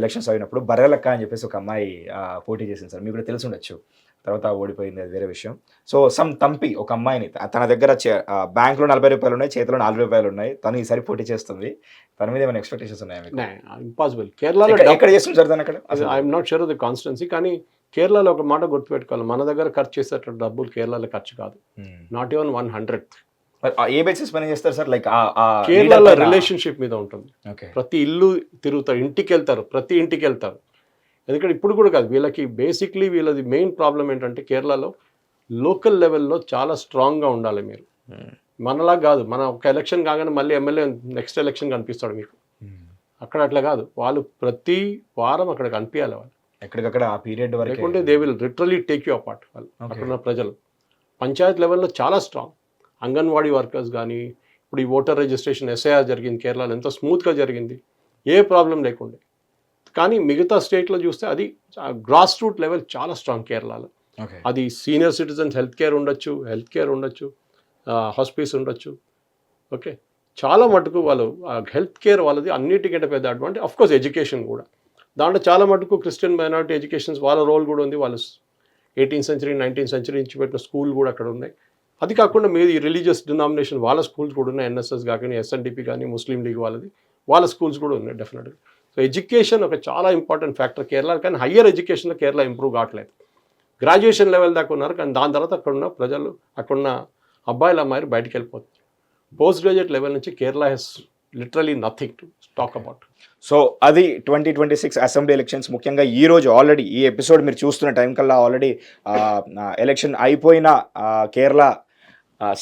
ఎలక్షన్స్ అయినప్పుడు బర్రెలక్క అని చెప్పేసి ఒక అమ్మాయి పోటీ చేసింది సార్, మీకు కూడా తెలిసి ఉండొచ్చు. తర్వాత ఓడిపోయింది, అది వేరే విషయం. సో తంపి ఒక అమ్మాయిని తన దగ్గర బ్యాంకులో 40 రూపాయలు ఉన్నాయి, చేతిలో 4 రూపాయలు ఉన్నాయి, తను ఈసారి పోటీ చేస్తుంది. తన మీద ఏమైనా ఎక్స్పెక్టేషన్స్ ఉన్నాయా? ఇంపాసిబుల్. కేరళలో ఎక్కడ చేస్తుంది సార్ దాని అక్కడ? I'm not sure of the constituency. కానీ కేరళలో ఒక మాట గుర్తుపెట్టుకోవాలి, మన దగ్గర ఖర్చు చేసేటువంటి డబ్బులు కేరళలో ఖర్చు కాదు. Not even 1/100th. A basis పని చేస్తారు సార్? లైక్ కేరళలో రిలేషన్షిప్ మీద ఉంటుంది. ప్రతి ఇల్లు తిరుగుతారు, ఇంటికి వెళ్తారు, ప్రతి ఇంటికి వెళ్తారు. ఎందుకంటే ఇప్పుడు కూడా కాదు, వీళ్ళకి బేసిక్లీ వీళ్ళది మెయిన్ ప్రాబ్లం ఏంటంటే కేరళలో లోకల్ లెవెల్లో చాలా స్ట్రాంగ్గా ఉండాలి మీరు. మనలా కాదు, మన ఒక ఎలక్షన్ కాగానే మళ్ళీ ఎమ్మెల్యే నెక్స్ట్ ఎలక్షన్ కనిపిస్తాడు మీకు. అక్కడ అట్లా కాదు, వాళ్ళు ప్రతి వారం అక్కడ కనిపించాలి వాళ్ళు ఎక్కడికక్కడ ఆ పీరియడ్ వరకు, లేకుంటే they will literally take you apart. వాళ్ళు అక్కడున్న ప్రజలు పంచాయత్ లెవెల్లో చాలా స్ట్రాంగ్. అంగన్వాడీ వర్కర్స్ కానీ, ఇప్పుడు ఈ ఓటర్ రిజిస్ట్రేషన్ ఎస్ఐఆర్ జరిగింది కేరళలో, ఎంత స్మూత్గా జరిగింది, ఏ ప్రాబ్లం లేకుండే. కానీ మిగతా స్టేట్లో చూస్తే అది గ్రాస్ రూట్ లెవెల్ చాలా స్ట్రాంగ్ కేరళలో. అది సీనియర్ సిటిజన్స్ హెల్త్ కేర్ ఉండొచ్చు, హాస్పిటల్స్ ఉండొచ్చు. ఓకే, చాలా మటుకు వాళ్ళు హెల్త్ కేర్ వాళ్ళది అన్నిటికంటే పెద్ద అడ్వాంటేజ్. అఫ్కోర్స్ ఎడ్యుకేషన్ కూడా, దాంట్లో చాలా మటుకు క్రిస్టియన్ మైనారిటీ ఎడ్యుకేషన్స్ వాళ్ళ రోల్ కూడా ఉంది. వాళ్ళు 18th century 19th century నుంచి పెట్టిన స్కూల్ కూడా అక్కడ ఉన్నాయి. అది కాకుండా మీది రిలీజియస్ డినామినేషన్ వాళ్ళ స్కూల్స్ కూడా ఉన్నాయి. ఎన్ఎస్ఎస్ కానీ, ఎస్ఎన్డిపి కానీ, ముస్లిం లీగ్ వాళ్ళ స్కూల్స్ కూడా ఉన్నాయి డెఫినెట్గా. సో ఎడ్యుకేషన్ ఒక చాలా ఇంపార్టెంట్ ఫ్యాక్టర్ కేరళ. కానీ హయ్యర్ ఎడ్యుకేషన్లో కేరళ ఇంప్రూవ్ కావట్లేదు. గ్రాడ్యుయేషన్ లెవెల్ దాకా ఉన్నారు, కానీ దాని తర్వాత అక్కడున్న ప్రజలు, అక్కడున్న అబ్బాయిలు అమ్మాయిలు బయటికి వెళ్ళిపోతుంది. పోస్ట్ గ్రాడ్యుయేట్ లెవెల్ నుంచి Kerala has literally nothing to talk about. So అది 2026 అసెంబ్లీ ఎలక్షన్స్. ముఖ్యంగా ఈ రోజు ఆల్రెడీ ఈ ఎపిసోడ్ మీరు చూస్తున్న టైం కల్లా ఆల్రెడీ ఎలక్షన్ అయిపోయిన కేరళ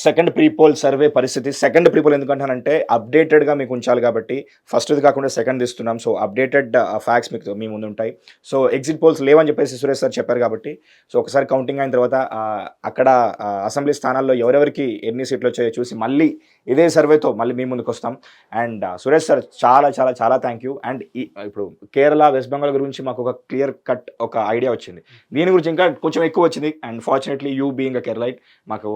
సెకండ్ ప్రీపోల్ సర్వే పరిస్థితి. సెకండ్ ప్రీపోల్ ఎందుకంటానంటే అప్డేటెడ్గా మీకు ఉంచాలి కాబట్టి ఫస్ట్ది కాకుండా సెకండ్ ఇస్తున్నాం. సో అప్డేటెడ్ ఫ్యాక్ట్స్ మీకు మీ ముందు ఉంటాయి. సో ఎగ్జిట్ పోల్స్ లేవని చెప్పేసి సురేష్ సార్ చెప్పారు కాబట్టి, సో ఒకసారి కౌంటింగ్ అయిన తర్వాత అక్కడ అసెంబ్లీ స్థానాల్లో ఎవరెవరికి ఎన్ని సీట్లు వచ్చాయో చూసి మళ్ళీ ఇదే సర్వేతో మళ్ళీ మీ ముందుకు వస్తాం. అండ్ సురేష్ సార్ చాలా చాలా చాలా థ్యాంక్ యూ. అండ్ ఇప్పుడు కేరళ, వెస్ట్ బెంగాల్ గురించి మాకు ఒక క్లియర్ కట్ ఒక ఐడియా వచ్చింది. దీని గురించి ఇంకా కొంచెం ఎక్కువ వచ్చింది. And fortunately you being a Keralite మాకు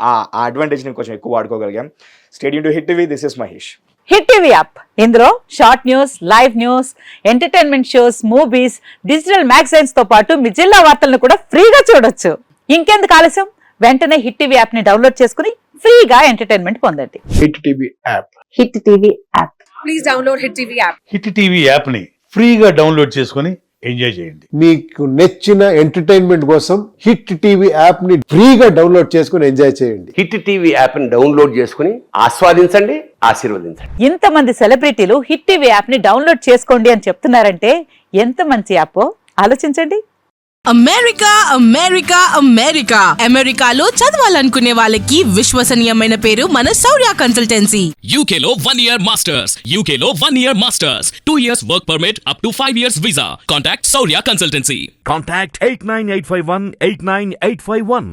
ఆ అడ్వాంటేజ్ని కొంచెం ఎక్కువ వాడుకోగలిగాం. Stadium to Hit TV, this is Mahesh. Hit TV app, ఇందులో short news, live news, entertainment shows, movies, digital magazines తో పాటు మీ జిల్లా వార్తలను కూడా ఫ్రీగా చూడొచ్చు. ఇంకెందుకు ఆలస్యం, వెంటనే హిట్ టీవీ యాప్ ని డౌన్లోడ్ చేసుకుని ఫ్రీగా ఎంటర్టైన్మెంట్ పొందండి. Hit TV app, hit TV app, please download hit TV app. Hit TV app ని ఫ్రీగా డౌన్లోడ్ చేసుకొని ఎంజాయ్ చేయండి. మీకు నచ్చిన ఎంటర్టైన్మెంట్ కోసం హిట్ టీవీ యాప్ ని ఫ్రీగా డౌన్లోడ్ చేసుకుని ఎంజాయ్ చేయండి. హిట్ టీవీ యాప్ ని డౌన్లోడ్ చేసుకుని ఆస్వాదించండి, ఆశీర్వదించండి. ఇంతమంది సెలబ్రిటీలు హిట్ టీవీ యాప్ ని డౌన్లోడ్ చేసుకోండి అని చెప్తున్నారంటే ఎంత మంచి యాప్ ఆలోచించండి. అమెరికా అమెరికాలో చదవాలనుకునే వాళ్ళకి విశ్వసనీయమైన పేరు మన శౌర్య కన్సల్టెన్సీ. UK లో 1 year masters, UK లో 1 year masters, 2 years work permit up to 5 years visa. Contact Saurya Consultancy. Contact 89851 89851.